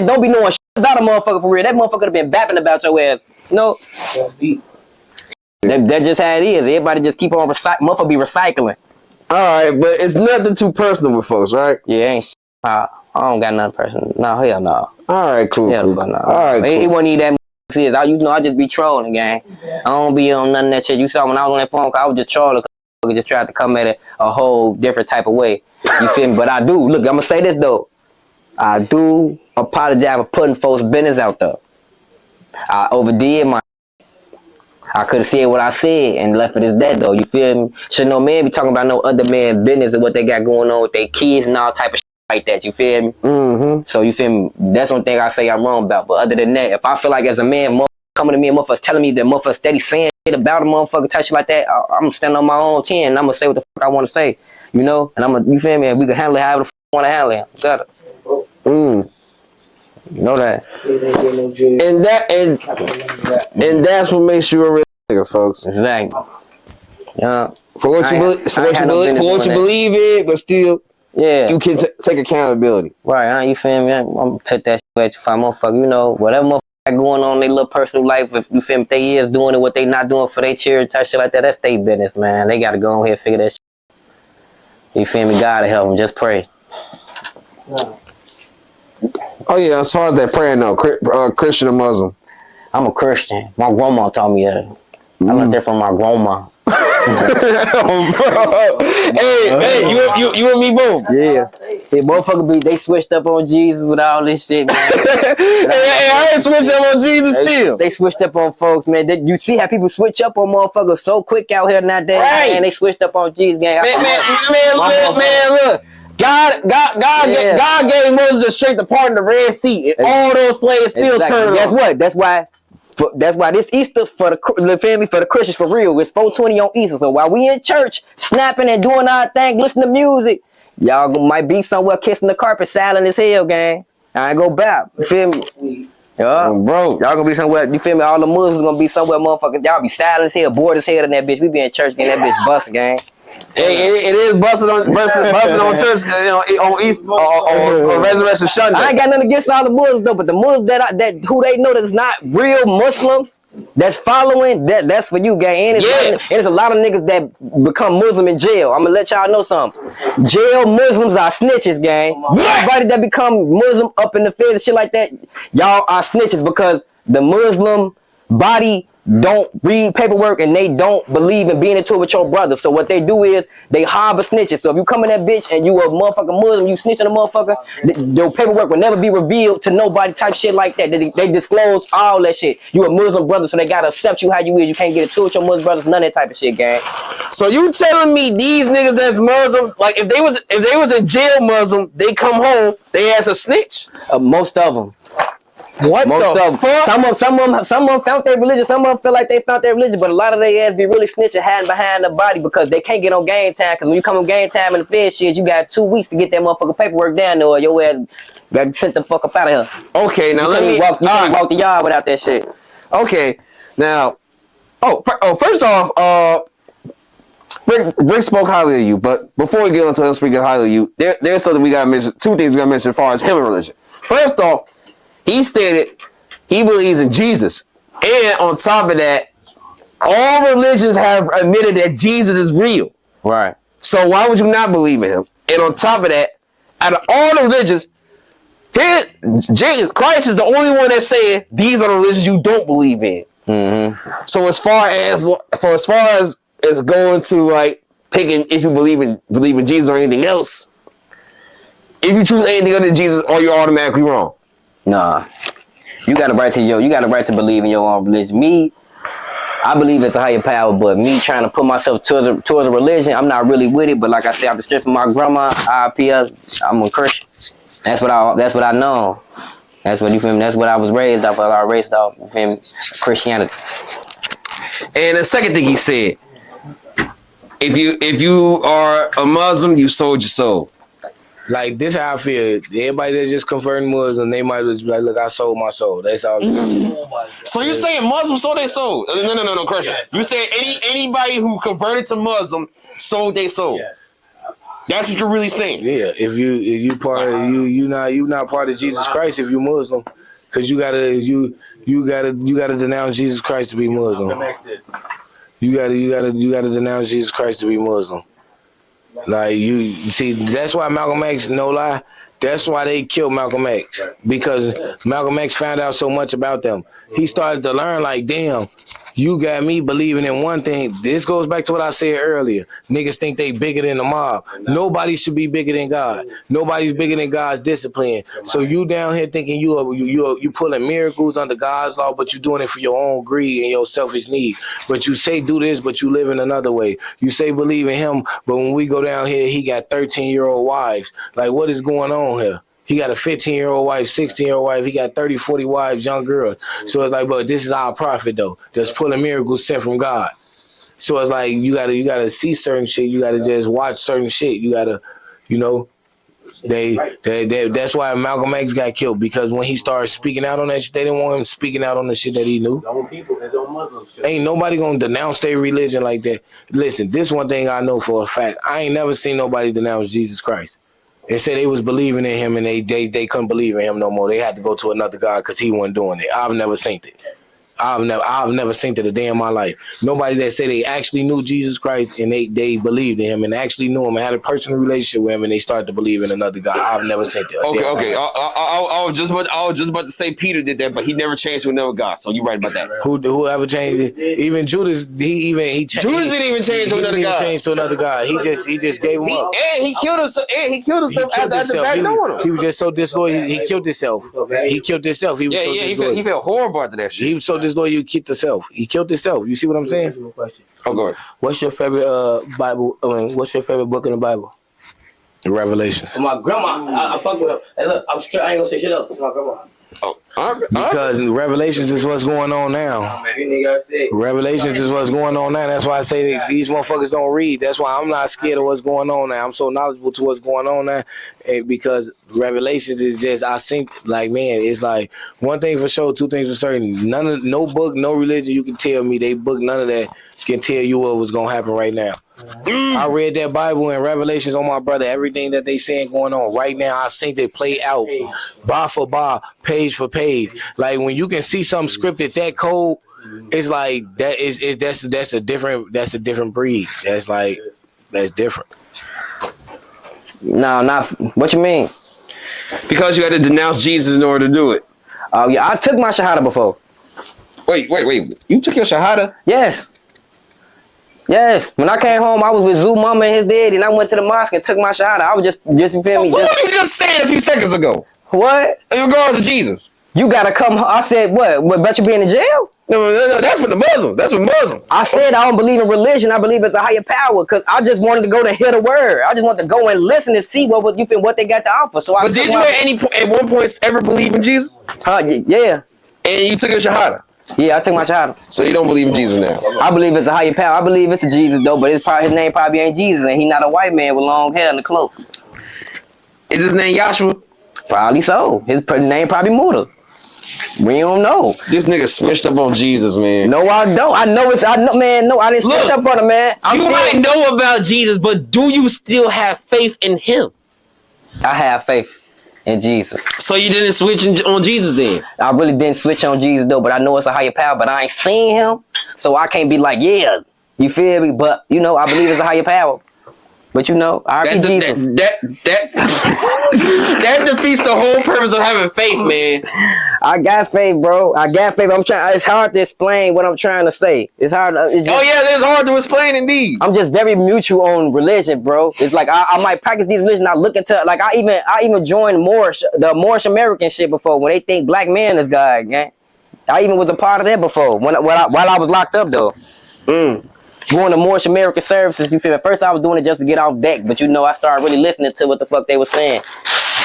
don't be knowing shit about a motherfucker for real. That motherfucker have been bapping about your ass. No. That's just how it is. Everybody just keep on motherfucker be recycling. Alright, but it's nothing too personal with folks, right? Yeah, ain't shit. I don't got nothing personal. No, hell no. Alright, cool. Hell cool. No. Alright, He won't need that serious. I just be trolling, gang. I don't be on none of that shit. You saw when I was on that phone call, I was just trolling. Just tried to come at it a whole different type of way. You feel me? But I do. Look, I'm gonna say this though. I do apologize for putting folks' business out there. I overdid my. I could have said what I said and left it as that though. You feel me? Should no man be talking about no other man business and what they got going on with their kids and all type of shit like that. You feel me? So you feel me? That's one thing I say I'm wrong about. But other than that, if I feel like as a man, coming to me and motherfuckers telling me that motherfuckers steady saying shit about a motherfucker touch like that, I'm gonna stand on my own 10 and I'm gonna say what the fuck I want to say. You know? And I'm gonna, you feel me? And we can handle it however the fuck I want to handle it. Got it. You know that. And that's what makes you a real nigga, folks. Exactly. Yeah. For what you believe in, but still, yeah, you can take accountability. Right? You feel me? I'm gonna take that shit at you, fine motherfucker. You know, whatever motherfucker got going on in their little personal life, if you feel me, if they is doing it, what they not doing for their charity, type shit like that, that's their business, man. They gotta go on here and figure that shit. You feel me? God to help them. Just pray. Oh yeah, as far as that praying though, Christian or Muslim? I'm a Christian. My grandma taught me that. I learned that from my grandma. Hey, you and me both. Yeah. Hey, motherfucker they switched up on Jesus with all this shit, man. hey, I ain't switched up on Jesus still. They switched up on folks, man. You see how people switch up on motherfuckers so quick out here nowadays, right. Man. They switched up on Jesus, gang. Man, look. God gave Moses the strength to pardon the Red Sea, and all those slaves still turned on. Guess what? That's why this Easter for the family, for the Christians, for real, it's 420 on Easter. So while we in church, snapping and doing our thing, listening to music, y'all might be somewhere kissing the carpet, silent as hell, gang. I ain't go back. You feel me? Yeah, bro. Y'all gonna be somewhere. You feel me? All the Muslims gonna be somewhere, motherfuckers. Y'all be silent as hell, bored as hell in that bitch. We be in church getting that bitch busted, gang. It is busting on church, on East on Resurrection Sunday. I ain't got nothing against all the Muslims though, but the Muslims that who they know that's not real Muslims, that's following, that's for you, gang. And it's a lot of niggas that become Muslim in jail. I'm gonna let y'all know something. Jail Muslims are snitches, gang. Everybody that become Muslim up in the feds and shit like that, y'all are snitches because the Muslim body don't read paperwork and they don't believe in being into it with your brother. So what they do is they harbor snitches. So if you come in that bitch and you a motherfucking Muslim, you snitching a motherfucker, your paperwork will never be revealed to nobody type shit like that. They disclose all that shit. You a Muslim brother, so they gotta accept you how you is. You can't get into it with your Muslim brothers, none of that type of shit, gang. So you telling me these niggas that's Muslims, like if they was in jail Muslim, they come home, they as a snitch? Most of them. What most the fuck? Some of them found their religion. Some of them feel like they found their religion, but a lot of their ass be really snitching, hiding behind the body because they can't get on game time. Because when you come on game time in the Fed shit, you got 2 weeks to get that motherfucking paperwork down there, or your ass got sent the fuck up out of here. Okay, now let me walk the yard without that shit. Okay, now, first off, Rick spoke highly of you, but before we get into him speaking highly of you, there's something we gotta mention. 2 things we gotta mention as far as him and religion. First off, he stated he believes in Jesus. And on top of that, all religions have admitted that Jesus is real. Right. So why would you not believe in him? And on top of that, out of all the religions, Christ is the only one that's saying these are the religions you don't believe in. Mm-hmm. So as far as going to like picking if you believe in Jesus or anything else, if you choose anything other than Jesus, are you automatically wrong? Nah, you got a right to believe in your own religion. Me, I believe it's a higher power, but me trying to put myself towards a religion, I'm not really with it. But like I said, I'm the strength of my grandma, IPS, I'm a Christian. That's what I know. That's what you feel me. That's what I was raised off. I was raised off. You feel me? Christianity. And the second thing he said, if you are a Muslim, you sold your soul. Like, this how I feel. Everybody that just converting Muslim, they might just be like, look, I sold my soul. That's all. So you're saying Muslims sold their soul? No, Christian. Yes. You're saying anybody who converted to Muslim sold their soul? Yes. That's what you're really saying? Yeah. If you part of you not part of Jesus Christ if you Muslim, because you gotta denounce Jesus Christ to be Muslim. You gotta denounce Jesus Christ to be Muslim. Like you see, that's why Malcolm X, no lie, that's why they killed Malcolm X, because Malcolm X found out so much about them. He started to learn, like, damn, you got me believing in one thing. This goes back to what I said earlier. Niggas think they bigger than the mob. Nobody should be bigger than God. Nobody's bigger than God's discipline. So you down here thinking you pulling miracles under God's law, but you doing it for your own greed and your selfish need. But you say do this, but you live in another way. You say believe in him, but when we go down here, he got 13-year-old wives. Like, what is going on here? He got a 15-year-old wife, 16-year-old wife. He got 30, 40 wives, young girls. So it's like, but this is our prophet, though. Just pulling miracles sent from God. So it's like you gotta see certain shit. You gotta just watch certain shit. You gotta, that's why Malcolm X got killed, because when he started speaking out on that shit, they didn't want him speaking out on the shit that he knew. Ain't nobody gonna denounce their religion like that. Listen, this one thing I know for a fact. I ain't never seen nobody denounce Jesus Christ. They said they was believing in him and they couldn't believe in him no more. They had to go to another God because he wasn't doing it. I've never seen it. I've never seen it a day in my life. Nobody that said they actually knew Jesus Christ and they believed in him and actually knew him and had a personal relationship with him and they started to believe in another God. I've never seen it. Okay. I was just about to say Peter did that, but he never changed to another God. So you're right about that. Whoever changed it? Even Judas, he changed. Judas didn't even change to another God. Changed to another God. He just gave him up. And he killed himself after back knowing him. He was just so disloyal. He killed himself. He killed himself. He was so disloyal. He felt horrible after that shit. He was so disloyal. You killed himself. He killed himself. You see what I'm saying? Oh, go ahead. What's your favorite Bible? What's your favorite book in the Bible? Revelation. My grandma, I fuck with her. Hey, look, I'm straight. I ain't gonna say shit up. My grandma. Because Revelations is what's going on now. Revelations is what's going on now. That's why I say these motherfuckers don't read. That's why I'm not scared of what's going on now. I'm so knowledgeable to what's going on now. And because Revelations is just, I think, like, man, it's like one thing for sure, two things for certain. No book, no religion you can tell me, they book, none of that can tell you what was going to happen right now. I read that Bible and Revelations on my brother. Everything that they saying going on right now, I think they play out bar for bar, page for page. Like when you can see something scripted that cold, it's like that's a different breed. That's different. No, not what you mean. Because you had to denounce Jesus in order to do it. Oh yeah, I took my shahada before. Wait. You took your shahada? Yes. When I came home, I was with Zoo Mama and his daddy, and I went to the mosque and took my shahada. I was just you feel me? What were you just saying a few seconds ago? What? In regards to Jesus. You gotta come. I said what? What? Bet you be in the jail? No, that's with the Muslims. That's with Muslims. I said I don't believe in religion. I believe it's a higher power because I just wanted to go to hear the word. I just want to go and listen and see what they got to offer. So but did you at one point ever believe in Jesus? Yeah. And you took your shahada? Yeah, I took my shahada. So you don't believe in Jesus now? I believe it's a higher power. I believe it's a Jesus though, but his name probably ain't Jesus, and he not a white man with long hair and a cloak. Is his name Yahshua? Probably so. His name probably Mooda. We don't know. This nigga switched up on Jesus, man. No, I don't. I know, man. No, I didn't switch up on him, man. You might know about Jesus, but do you still have faith in him? I have faith in Jesus. So you didn't switch on Jesus then? I really didn't switch on Jesus though, but I know it's a higher power, but I ain't seen him, so I can't be like, yeah, you feel me? But you know, I believe it's a higher power. But you know, Jesus. That defeats the whole purpose of having faith, man. I got faith, bro. I got faith. It's hard to explain what I'm trying to say. It's hard. It's hard to explain indeed. I'm just very mutual on religion, bro. It's like I might practice these religions. I look into like I even joined the Moorish American shit before when they think black man is God, gang. I even was a part of that before while I was locked up though. Going to Moorish American services, you feel me? At first I was doing it just to get off deck, but you know I started really listening to what the fuck they were saying.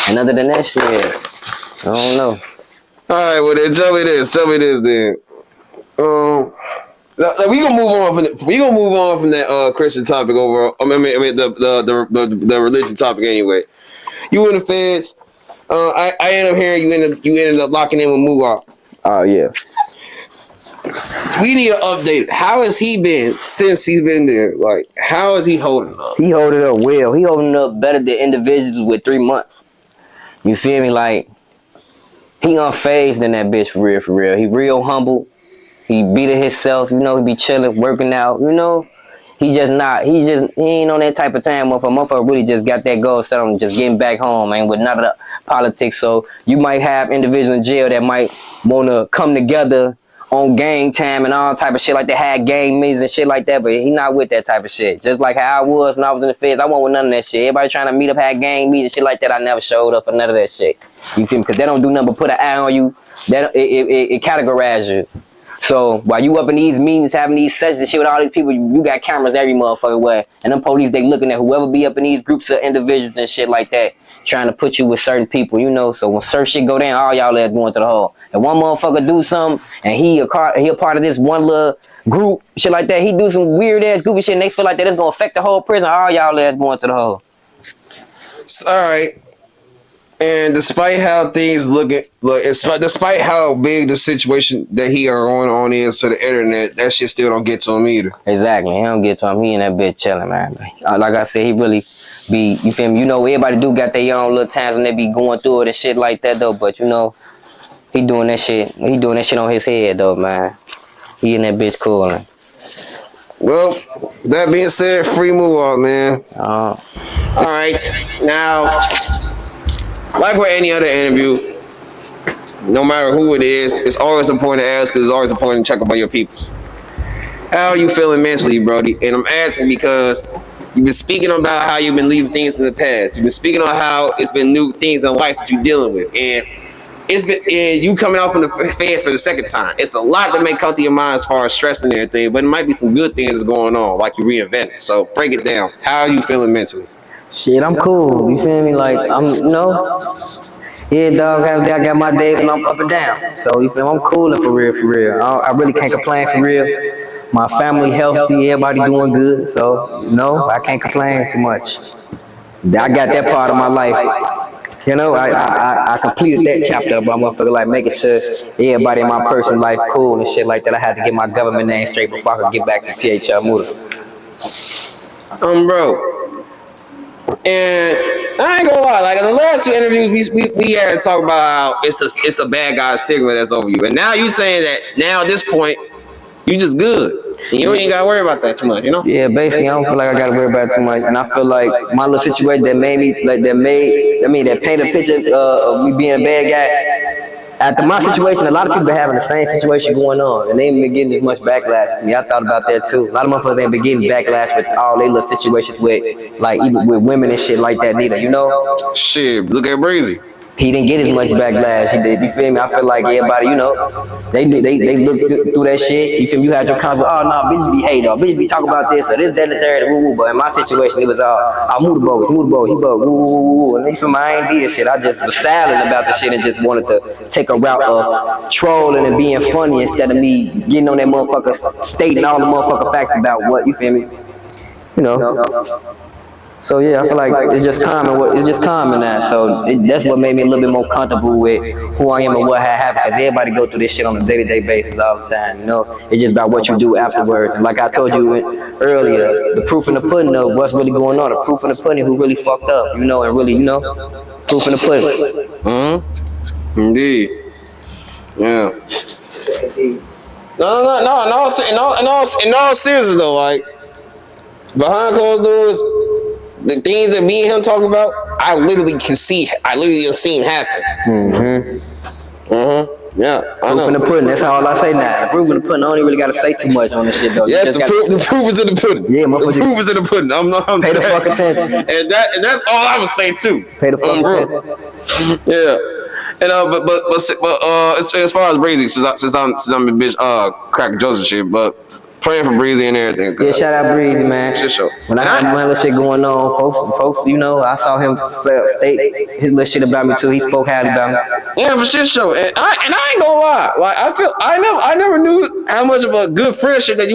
And other than that shit, I don't know. Alright, well then tell me this then. We gonna move on from that Christian topic over. I mean the religion topic anyway. You in the feds. I ended up hearing you ended up locking in with Muwop. Oh yeah. We need an update. How has he been since he's been there? Like, how is he holding up? He holding up well. He holding up better than individuals with 3 months. You feel me? Like, he unfazed in that bitch for real. He real humble. He beat it himself. You know, he be chilling, working out. You know, he ain't on that type of time. Motherfucker really just got that goal set on just getting back home, man, with none of the politics. So you might have individuals in jail that might want to come together on gang time and all type of shit like that, had gang meetings and shit like that, but he not with that type of shit. Just like how I was when I was in the feds, I wasn't with none of that shit. Everybody trying to meet up, had gang meetings, shit like that, I never showed up for none of that shit. You feel me? Because they don't do nothing but put an eye on you. It categorizes you. So while you up in these meetings, having these sessions and shit with all these people, you got cameras every motherfucking way. And them police, they looking at whoever be up in these groups of individuals and shit like that, trying to put you with certain people, you know. So when certain shit go down, all y'all ass going to the hole. And one motherfucker do something, and he a part of this one little group, shit like that. He do some weird ass goofy shit, and they feel like that it's gonna affect the whole prison. All y'all ass going to the hole. All right. And despite how things despite how big the situation that he are on is to the internet, that shit still don't get to him either. Exactly, he don't get to him. He in that bitch chilling, man. Like I said, he really be, you feel me? You know, everybody do got their own little times when they be going through it and shit like that though. But you know, he doing that shit. He doing that shit on his head though, man. He in that bitch cooling. Well, that being said, free Muwop, man. All right, now, like with any other interview, no matter who it is, it's always important to ask because it's always important to check up on your peoples. How are you feeling mentally, Brody? And I'm asking because you've been speaking about how you've been leaving things in the past. You've been speaking on how it's been new things in life that you're dealing with. And it's been you coming out from the feds for the second time. It's a lot that may come to your mind as far as stress and everything, but it might be some good things that's going on, like you reinvented. So break it down. How are you feeling mentally? Shit, I'm cool. You feel me? Like, I'm, you know, Yeah, dog, I got my days and I'm up and down. So you feel I'm cooling for real, for real. I really can't complain for real. My family healthy, everybody doing good. So, I can't complain too much. I got that part of my life. I completed that chapter of my motherfucker, like making sure everybody in my personal life cool and shit like that. I had to get my government name straight before I could get back to THF Mooda. Bro. And I ain't gonna lie, like in the last two interviews, we had to talk about how it's a bad guy stigma that's over you. And now you saying that now at this point, you just good. And you ain't gotta worry about that too much, Yeah, basically, I don't feel like I gotta worry about it too much, and I feel like my little situation that painted a picture of me being a bad guy. After my situation, a lot of people been having the same situation going on, and they ain't been getting as much backlash. Yeah, I thought about that too. A lot of motherfuckers ain't been getting backlash with all their little situations with, like, even with women and shit like that neither, Shit, look at Breezy. He didn't get as much backlash. He did. You feel me? I feel like everybody, they look through that shit. You feel me? You had your comments, oh no, bitches be hating, or bitches be talking about this or this, that, and the third, woo woo. But in my situation, it was all Muda bogus, he bogus, woo woo woo. And you feel me? I ain't did shit. I just was silent about the shit and just wanted to take a route of trolling and being funny instead of me getting on that motherfucker, stating all the motherfucking facts about what, you feel me? So yeah, I feel like it's just common. It's just common now. So that's what made me a little bit more comfortable with who I am and what had happened. Because everybody go through this shit on a day-to-day basis all the time. It's just about what you do afterwards. And like I told you earlier, the proof in the pudding of what's really going on. The proof in the pudding who really fucked up. And really, proof in the pudding. Indeed. Yeah. No. In all seriousness though, like behind closed doors. The things that me and him talk about, I literally have seen happen. Yeah, I know. Proof in the pudding. That's all I say now. The proof in the pudding. I don't even really gotta say too much on this shit though. Yes, the proof is in the pudding. Yeah, the proof is in the pudding. I'm pay the fuck attention. And that's all I would say too. Pay the fuck attention. Yeah. And but as far as Breezy, since I'm a bitch cracking jokes and shit, but praying for Breezy and everything. Yeah, shout out Breezy, man. Shit show. When I had my little shit going on, folks, I saw him state his little shit about me too. He spoke highly about me. Yeah, for shit show. And I ain't gonna lie, like I never knew how much of a good friendship that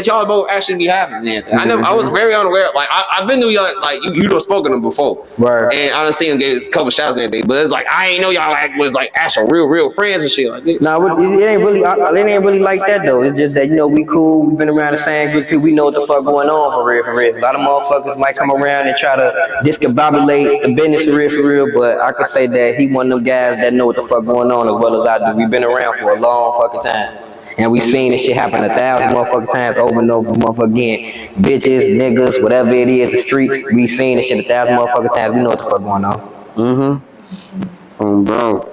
y'all both actually be having. I was very unaware. Like I've been to y'all, like you done spoken to him before, right? And I done seen him get a couple shots and everything. But it's like I ain't know y'all was like actual real friends and shit like this. Nah, it ain't really like that though. It's just that we cool. We been around the same group of people. We know what the fuck going on for real. A lot of motherfuckers might come around and try to discombobulate the business for real. But I can say that he one of them guys that know what the fuck going on as well as I do. We've been around for a long fucking time. And we seen this shit happen 1,000 motherfucking times over and over again. Bitches, niggas, whatever it is, the streets, we seen this shit 1,000 motherfucking times. We know what the fuck going on. Bro.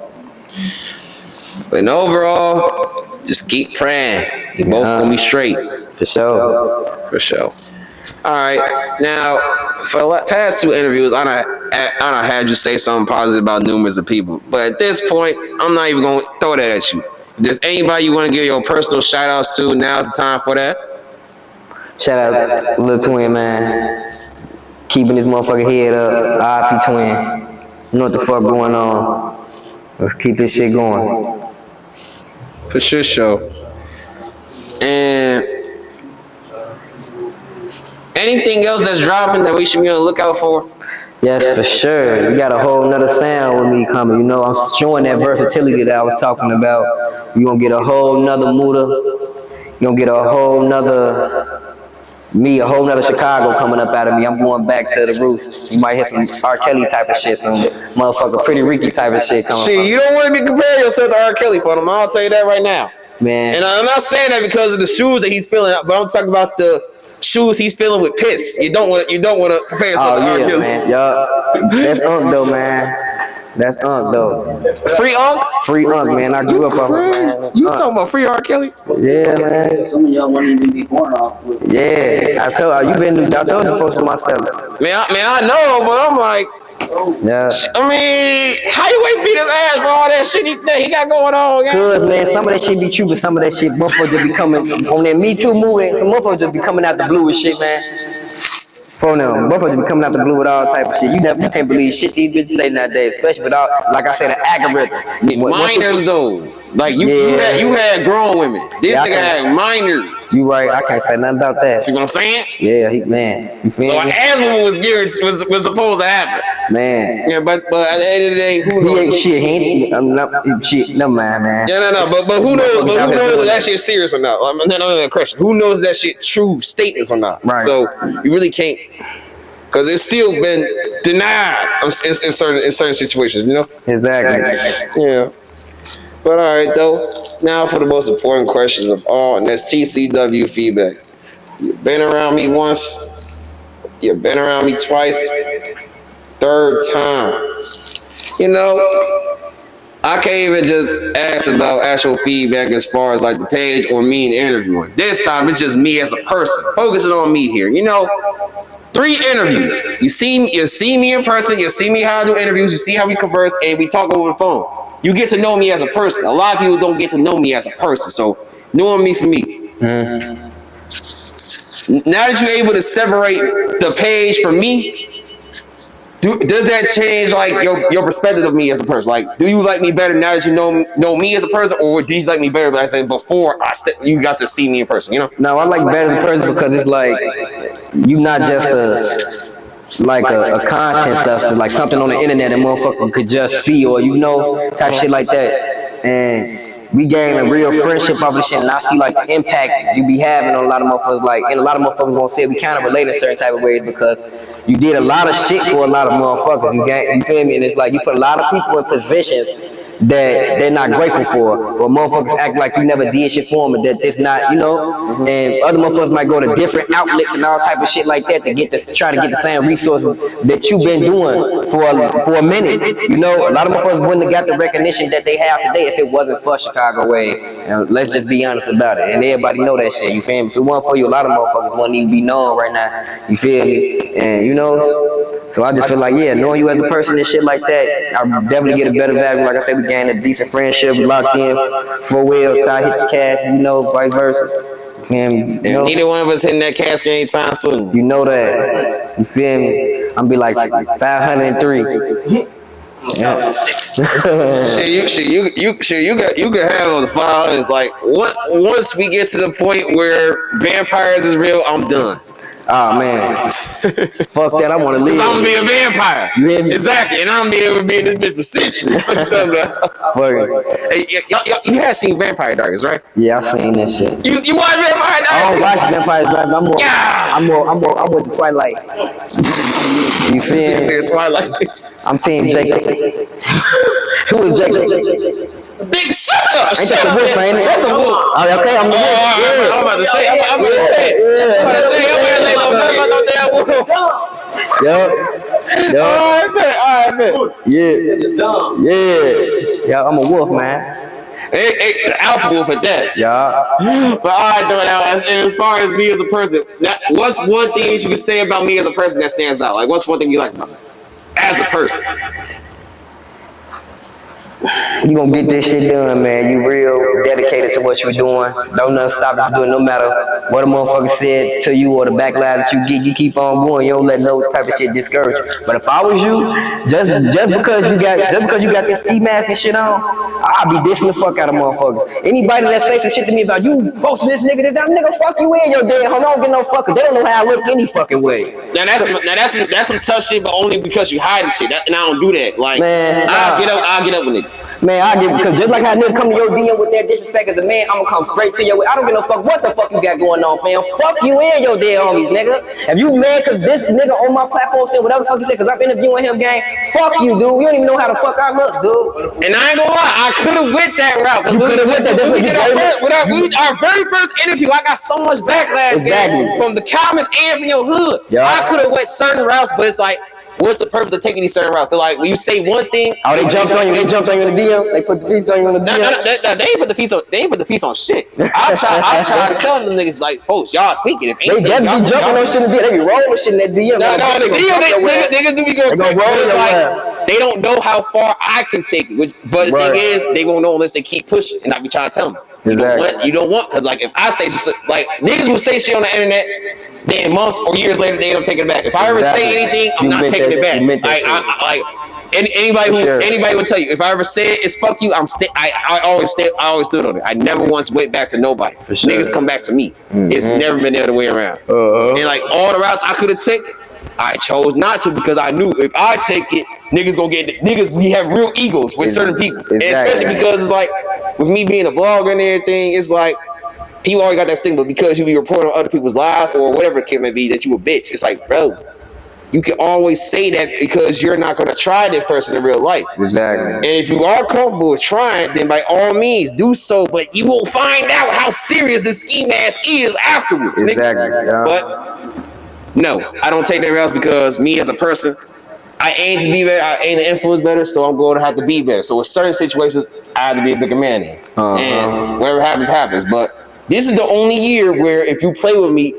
But overall, just keep praying. You both gonna be straight. For sure. All right. Now, for the past two interviews, I done had you say something positive about numerous of people. But at this point, I'm not even gonna throw that at you. If there's anybody you want to give your personal shout outs to, now's the time for that. Shout out Lil Twin, man. Keeping his motherfucking head up. RIP Twin. You know what the fuck going on. Let's keep this shit going. For sure. And anything else that's dropping that we should be on the lookout for? Yes, for sure. You got a whole nother sound with me coming. I'm showing that versatility that I was talking about. You're gonna get a whole nother Mooda. You're gonna get a whole nother Chicago coming up out of me. I'm going back to the roots. You might hear some R. Kelly type of shit, some motherfucker Pretty Ricky type of shit coming. Shit, you don't want to be comparing yourself to R. Kelly for him. I'll tell you that right now. Man. And I'm not saying that because of the shoes that he's feeling, but I'm talking about the shoes he's feeling with piss. You don't want to compare yourself to R. Kelly. Man. That's though, man. That's though. Free Unc? Free Unc, man. I grew up on it, man. You talking about free R. Kelly? Yeah, man. Some of y'all wouldn't even be born off with. Yeah, I told you folks to myself. Man, I know, but I'm like, yeah. I mean, how you ain't beat his ass for all that shit he got going on, gang? Cause man, some of that shit be true, but some of that shit motherfuckers just be coming on that Me Too movement. Some motherfuckers just be coming out the blue and shit, man. phone them. Motherfuckers be coming out the blue with all type of shit. You can't believe shit these bitches say nowadays, especially with all, like I said, the algorithm. Minors though, like you had grown women. This nigga had minors. You right, I can't say nothing about that. See what I'm saying? Yeah, man. You feel me? So as woman was supposed to happen. Man. Yeah, but at the end of the day, who knows? He ain't shit. He ain't shit. No mind, man. Yeah, no. But who knows? But who knows if that shit serious or not? I mean, another question. Who knows if that shit true statements or not? Right. So you really can't, because it's still been denied in certain situations. You know. Exactly. Yeah. But all right, though. Now for the most important questions of all, and that's TCW feedback. You've been around me once. You've been around me twice. Third time. You know, I can't even just ask about actual feedback as far as like the page or me in interviewing. This time it's just me as a person. Focusing on me here. You know, 3 interviews. You see me in person. You see me how I do interviews. You see how we converse and we talk over the phone. You get to know me as a person. A lot of people don't get to know me as a person. So knowing me for me. Mm-hmm. Now that you're able to separate the page from me, does that change like your perspective of me as a person? Like, do you like me better now that you know me as a person, or do you like me better, like I said, before you got to see me in person? You know? No, I like better as a person because it's like you not just a content stuff, so like something on the internet that motherfucker could just see or type shit like that. And we gain a real friendship off this shit, and I see like the impact you be having on a lot of motherfuckers. Like, and a lot of motherfuckers gonna say we kind of relate in certain type of ways because you did a lot of shit for a lot of motherfuckers. You feel me? And it's like you put a lot of people in positions that they're not grateful for, or motherfuckers act like you never did shit for them, and that it's not, and other motherfuckers might go to different outlets and all type of shit like that to try to get the same resources that you've been doing for a minute. A lot of motherfuckers wouldn't have got the recognition that they have today if it wasn't for Chicago Way. And let's just be honest about it. And everybody know that shit. You feel me? If it wasn't for you, a lot of motherfuckers wouldn't even be known right now. You feel me? And so I just feel like, knowing you as a person and shit like that, I definitely get a better value. Like I said, we gain a decent friendship, locked in for well, till I hit the cash, vice versa. And neither one of us hitting that cash game anytime soon. You know that. You feel me? I'm be like 503. Yeah. you could have the 500s. Like, once we get to the point where vampires is real, I'm done. Oh man, fuck that! I want to live. I'm gonna be a vampire. Exactly, and I'm gonna be able to be in this bitch for centuries. Hey, you have seen Vampire Diaries, right? Yeah, I seen that shit. You watch Vampire Diaries? I don't watch Vampire Diaries. I'm more the Twilight. You feel me? Twilight. I'm Team Jacob. Who is Jacob? Big shut up! Ain't that the wolf, ain't it? That's the wolf. Oh, okay, I'm the wolf. I'm about to say. All right, man. Yeah, I'm a wolf, man. Hey, alpha wolf at that. Yeah. But all right, though, and as far as me as a person, what's one thing you can say about me as a person that stands out? Like, what's one thing you like about me as a person? You gonna get this shit done, man. You real dedicated to what you're doing. Don't nothing stop you doing, no matter what a motherfucker said to you or the backlash that you get. You keep on going. You don't let no type of shit discourage you. But if I was you, just because you got this ski mask and shit on, I'll be dissing the fuck out of motherfuckers. Anybody that say some shit to me about you posting this nigga, that nigga fuck you in your dead home. I don't get no fucker. They don't know how I look any fucking way. Now that's some tough shit, but only because you hiding shit. And I don't do that. Like, man, I'll get up with niggas. Man, because just like how niggas come to your DM with that disrespect as a man, I'm gonna come straight to your way. I don't give no fuck what the fuck you got going on, fam. Fuck you and your dead homies, nigga. If you mad cause this nigga on my platform said whatever the fuck he said cause I'm interviewing him, gang, fuck you, dude. You don't even know how the fuck I look, dude. And I ain't gonna lie, I could have went that route. You could have went that. Our very first interview, I got so much backlash from the comments and from your hood. Yeah. I could have went certain routes, but it's like, what's the purpose of taking these certain routes? They're like, when you say one thing, they jumped on you. They jumped on you in the DM. They put the piece on you in the DM. No, they ain't put the piece on. They ain't put the piece on shit. I try to tell them niggas like, folks, y'all tweaking. They just be jumping on shit in the DM. They be rolling shit in that DM. No, the DM niggas do be going. It's like they don't know how far I can take it. But the thing is, they won't know unless they keep pushing, and I be trying to tell them. You don't want, because like if I say like niggas will say shit on the internet, then months or years later they end up taking it back. If I ever say anything, I'm not taking it back. Anybody will tell you if I ever say it's fuck you. I always stood on it. I never once went back to nobody. Niggas come back to me. It's never been the other way around. And like all the routes I could have taken, I chose not to, because I knew if I take it, niggas gonna get niggas. We have real egos with certain people, and especially because it's like with me being a blogger and everything, it's like people always got that stigma because you be reporting on other people's lives or whatever the case may be that you a bitch. It's like, bro, you can always say that because you're not gonna try this person in real life. Exactly. And if you are comfortable with trying, then by all means do so. But you will find out how serious this ski mask is afterwards. Exactly. Yeah. But no, I don't take that route because me as a person, I aim to be better. I aim to influence better, so I'm going to have to be better. So with certain situations, I have to be a bigger man in. And whatever happens, happens. But this is the only year where if you play with me,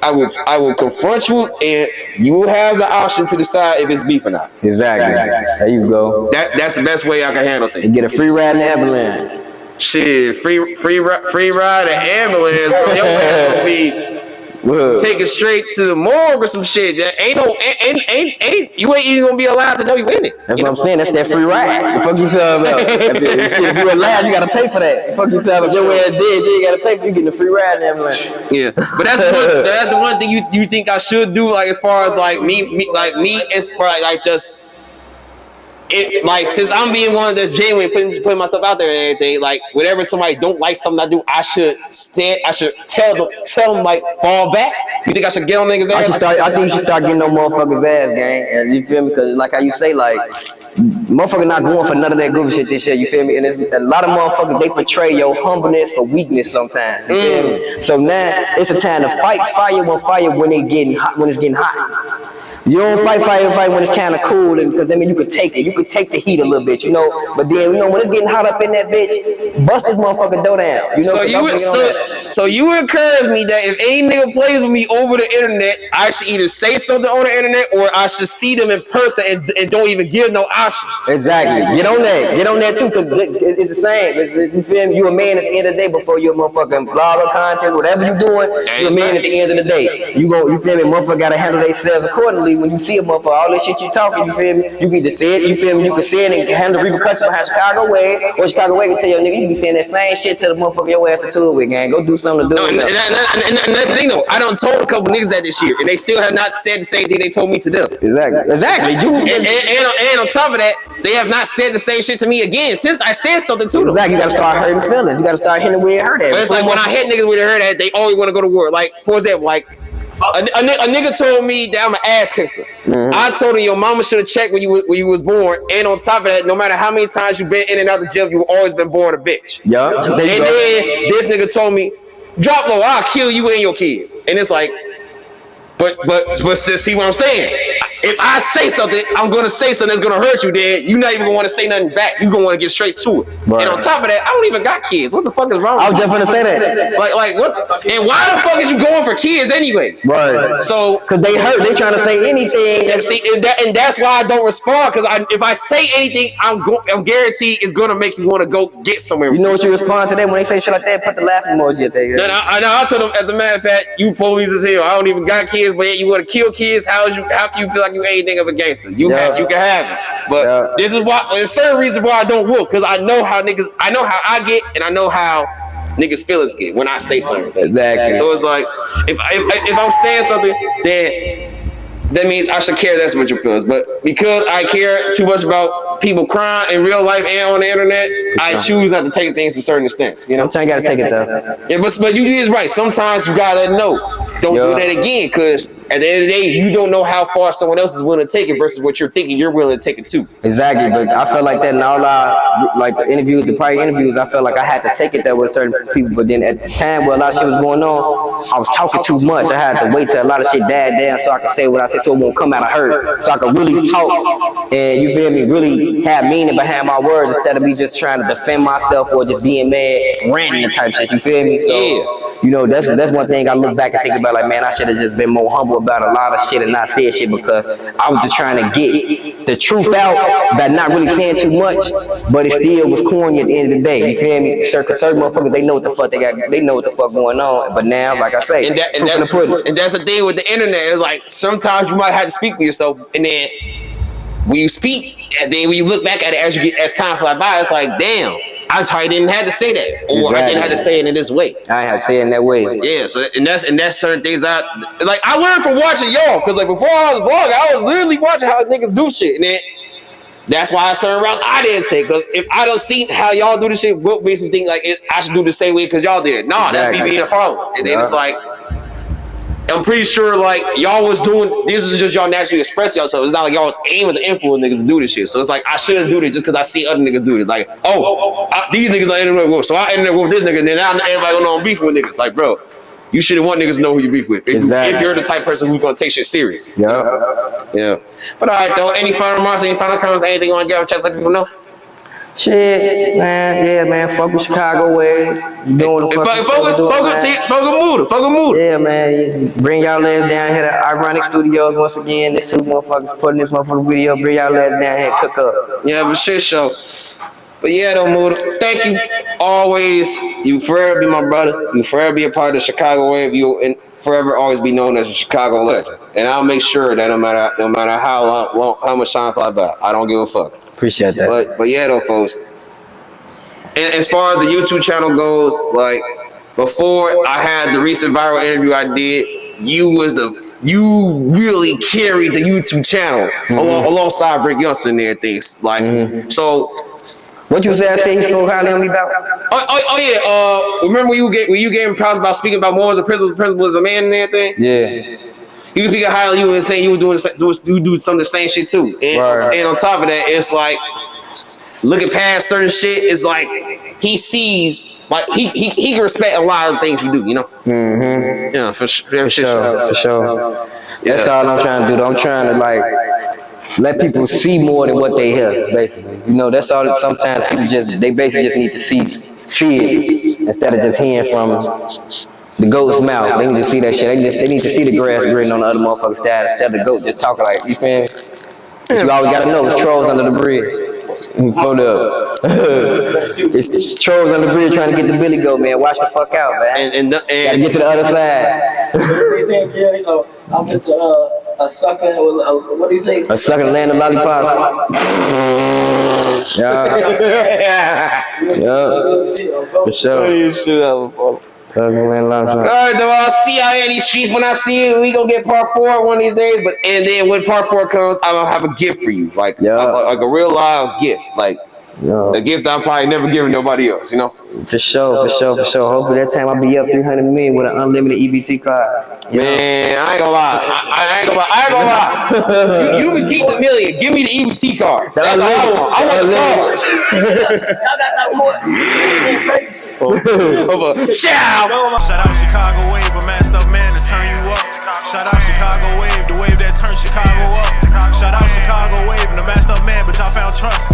I will confront you, and you will have the option to decide if it's beef or not. Exactly. There you go. That's the best way I can handle things. You get a free ride in the ambulance. Shit, free ride and ambulance. Bro. Your ass gonna be taken straight to the morgue or some shit. That ain't you ain't even gonna be allowed to know you in it. That's what I'm saying. That's that free ride. The fuck you talking about? If you allowed, you gotta pay for that. The fuck you talking about? Your ass dead, you ain't gotta pay for you getting a free ride in the ambulance. Yeah, but that's the one thing you think I should do, like as far as like me as far like just. It, like since I'm being one that's genuine, putting myself out there and everything, like whenever somebody don't like something I do, I should tell them like fall back. You think I should get on niggas' ass? I think you should start getting on motherfuckers' ass, gang. And you feel me? Because like how you say, like motherfucker not going for none of that goofy shit this year. You feel me? And it's a lot of motherfuckers, they portray your humbleness for weakness sometimes. You feel me? So now it's a time to fight fire when it's getting hot. You don't fight when it's kind of cool, because I mean you could take it. You could take the heat a little bit, you know. But then when it's getting hot up in that bitch, bust this motherfucking door down. You know. So you encourage me that if any nigga plays with me over the internet, I should either say something on the internet or I should see them in person and don't even give no options. Exactly. Get on that too, because it's the same. You feel me? You a man at the end of the day before you a motherfucking blogger, content, whatever you doing. You a man at the end of the day. You feel me? Motherfucker gotta handle themselves accordingly. When you see a motherfucker, all this shit you talking, you feel me? You can either say it, you feel me? You can say it and handle the repercussions behind Chicago way, or Chicago way can tell your nigga you be saying that same shit to the motherfucker your ass to it with, gang. Go do something to do it. And that's the thing though. I done told a couple niggas that this year, and they still have not said the same thing they told me to do. Exactly. And on top of that, they have not said the same shit to me again since I said something to them. Exactly. You gotta start hurting feelings. You gotta start hitting where it hurt at. But it's like when I hit niggas where they hurt at, they always want to go to war. Like for example, like. A nigga told me that I'm an ass kisser. I told him your mama should have checked when you was born. And on top of that, no matter how many times you've been in and out the gym, you've always been born a bitch. Yeah. And then this nigga told me, drop low, I'll kill you and your kids. And it's like, but see what I'm saying? If I say something, I'm gonna say something that's gonna hurt you. Then you're not even gonna want to say nothing back. You're gonna want to get straight to it. Right. And on top of that, I don't even got kids. What the fuck is wrong? I was just gonna say that. Like what? And why the fuck is you going for kids anyway? Right. So because they hurt. They trying to say anything. And that's why I don't respond. Because if I say anything, I'm guaranteed it's gonna make you want to go get somewhere. You know what you respond to them when they say shit like that? Put the laughing emoji at there. I told them, as a matter of fact, you police as hell. I don't even got kids, but yet you want to kill kids. How can you feel like you anything of a gangster? You can have it. But this is why there's certain reasons why I don't whoop, because I know how I get, and I know how niggas' feelings get when I say something. Exactly. So it's like if I'm saying something, then that means I should care less about your feelings. But because I care too much about people crying in real life and on the internet, I choose not to take things to certain extents. You know, sometimes you gotta take it though. Yeah, but you is right. Sometimes you gotta let it know. Don't do that again, because at the end of the day, you don't know how far someone else is willing to take it versus what you're thinking you're willing to take it to. Exactly, but I felt like that in all our the prior interviews, I felt like I had to take it there with certain people. But then at the time where a lot of shit was going on, I was talking too much. I had to wait till a lot of shit died down so I could say what I said, so it won't come out of hurt. So I could really talk and, you feel me, really have meaning behind my words instead of me just trying to defend myself or just being mad, ranting the type shit. You feel me? So you know, that's one thing I look back and think about. Like, man, I should have just been more humble about a lot of shit and not said shit because I was just trying to get the truth out by not really saying too much, but it still was corny at the end of the day. You feel me? Certain motherfuckers, they know what the fuck they know what the fuck going on. But now, like I say, and that's the thing with the internet. It's like sometimes you might have to speak for yourself, and then when you speak, and then when you look back at it as time flies by, it's like, damn, I probably didn't have to say that, or I didn't have to say it in this way. I have to say it in that way. Yeah, so and that's certain things I learned from watching y'all, because like before I was blogging, I was literally watching how niggas do shit, and then that's why certain routes I didn't take, because if I don't see how y'all do this shit, what makes me think like I should do the same way because y'all did it? Nah, that's me being a follower, and then it's like, I'm pretty sure like y'all was doing this is just y'all naturally express yourself. It's not like y'all was aiming to influence niggas to do this shit. So it's like I shouldn't do this just because I see other niggas do it. Like, these niggas are internet with, so I internet with this nigga, and then now everybody gonna know I'm beefing with niggas. Like, bro, you shouldn't want niggas to know who you beef with if you're the type of person who's gonna take shit serious. Yeah. But all right, though. Any final remarks? Any final comments? Anything you want to get? Just let people know. Shit, man, yeah, man, fuck with Chicago way. Doing the fuck with Mooda. Yeah, man, bring y'all ass down here to Ironic Studios once again. This two motherfuckers putting this motherfucking video. Bring y'all ass down here and cook up. Yeah, but shit show. But yeah, though, Mooda, thank you always. You forever be my brother. You forever be a part of the Chicago wave. You and forever always be known as a Chicago legend. And I'll make sure that no matter how much time flies by, I don't give a fuck. Appreciate that. But yeah, though, folks. And as far as the YouTube channel goes, like before I had the recent viral interview I did, you really carried the YouTube channel alongside Brick Youngster and everything. Like so. What you say? I said he spoke highly on me about? Oh yeah. Remember when you gave him props about speaking about more as a principal as a man and everything? Yeah. He was speaking highly of you and saying you do some of the same shit too. And on top of that, it's like looking past certain shit. It's like he sees, like he can respect a lot of things you do. You know. Mm-hmm. Yeah, for sure. That's all I'm trying to do. I'm trying to like let people see more than what they hear. Basically, you know, that's all. Sometimes people they basically just need to see it instead of just hearing from the goat's mouth. They need to see that shit. They need to see the grass green on the other motherfucker's side instead of the goat just talking like, you feel me? But you always gotta know it's trolls under the bridge. Hold up. It's trolls under the bridge trying to get the billy goat, man. Watch the fuck out, man. And gotta get to the other side. I'm with a sucker. What do you say? A sucker land of lollipops. Yeah. For sure. All right, though. I'll see y'all in these streets when I see you. We gonna get part 4 one of these days. And then when part 4 comes, I'm gonna have a gift for you, like a real live gift, like a gift I'm probably never given nobody else. You know. For sure. Hopefully that time I'll be up 300 million with an unlimited EBT card. Man, I ain't gonna lie. I ain't gonna lie. You can keep the million. Give me the EBT card. That's all I want. I want the cards. Y'all got that more. Shout out Chicago Wave, a masked up man to turn you up. Shout out Chicago Wave, the wave that turned Chicago up. Shout out Chicago Wave, the masked up man, but y'all found trust.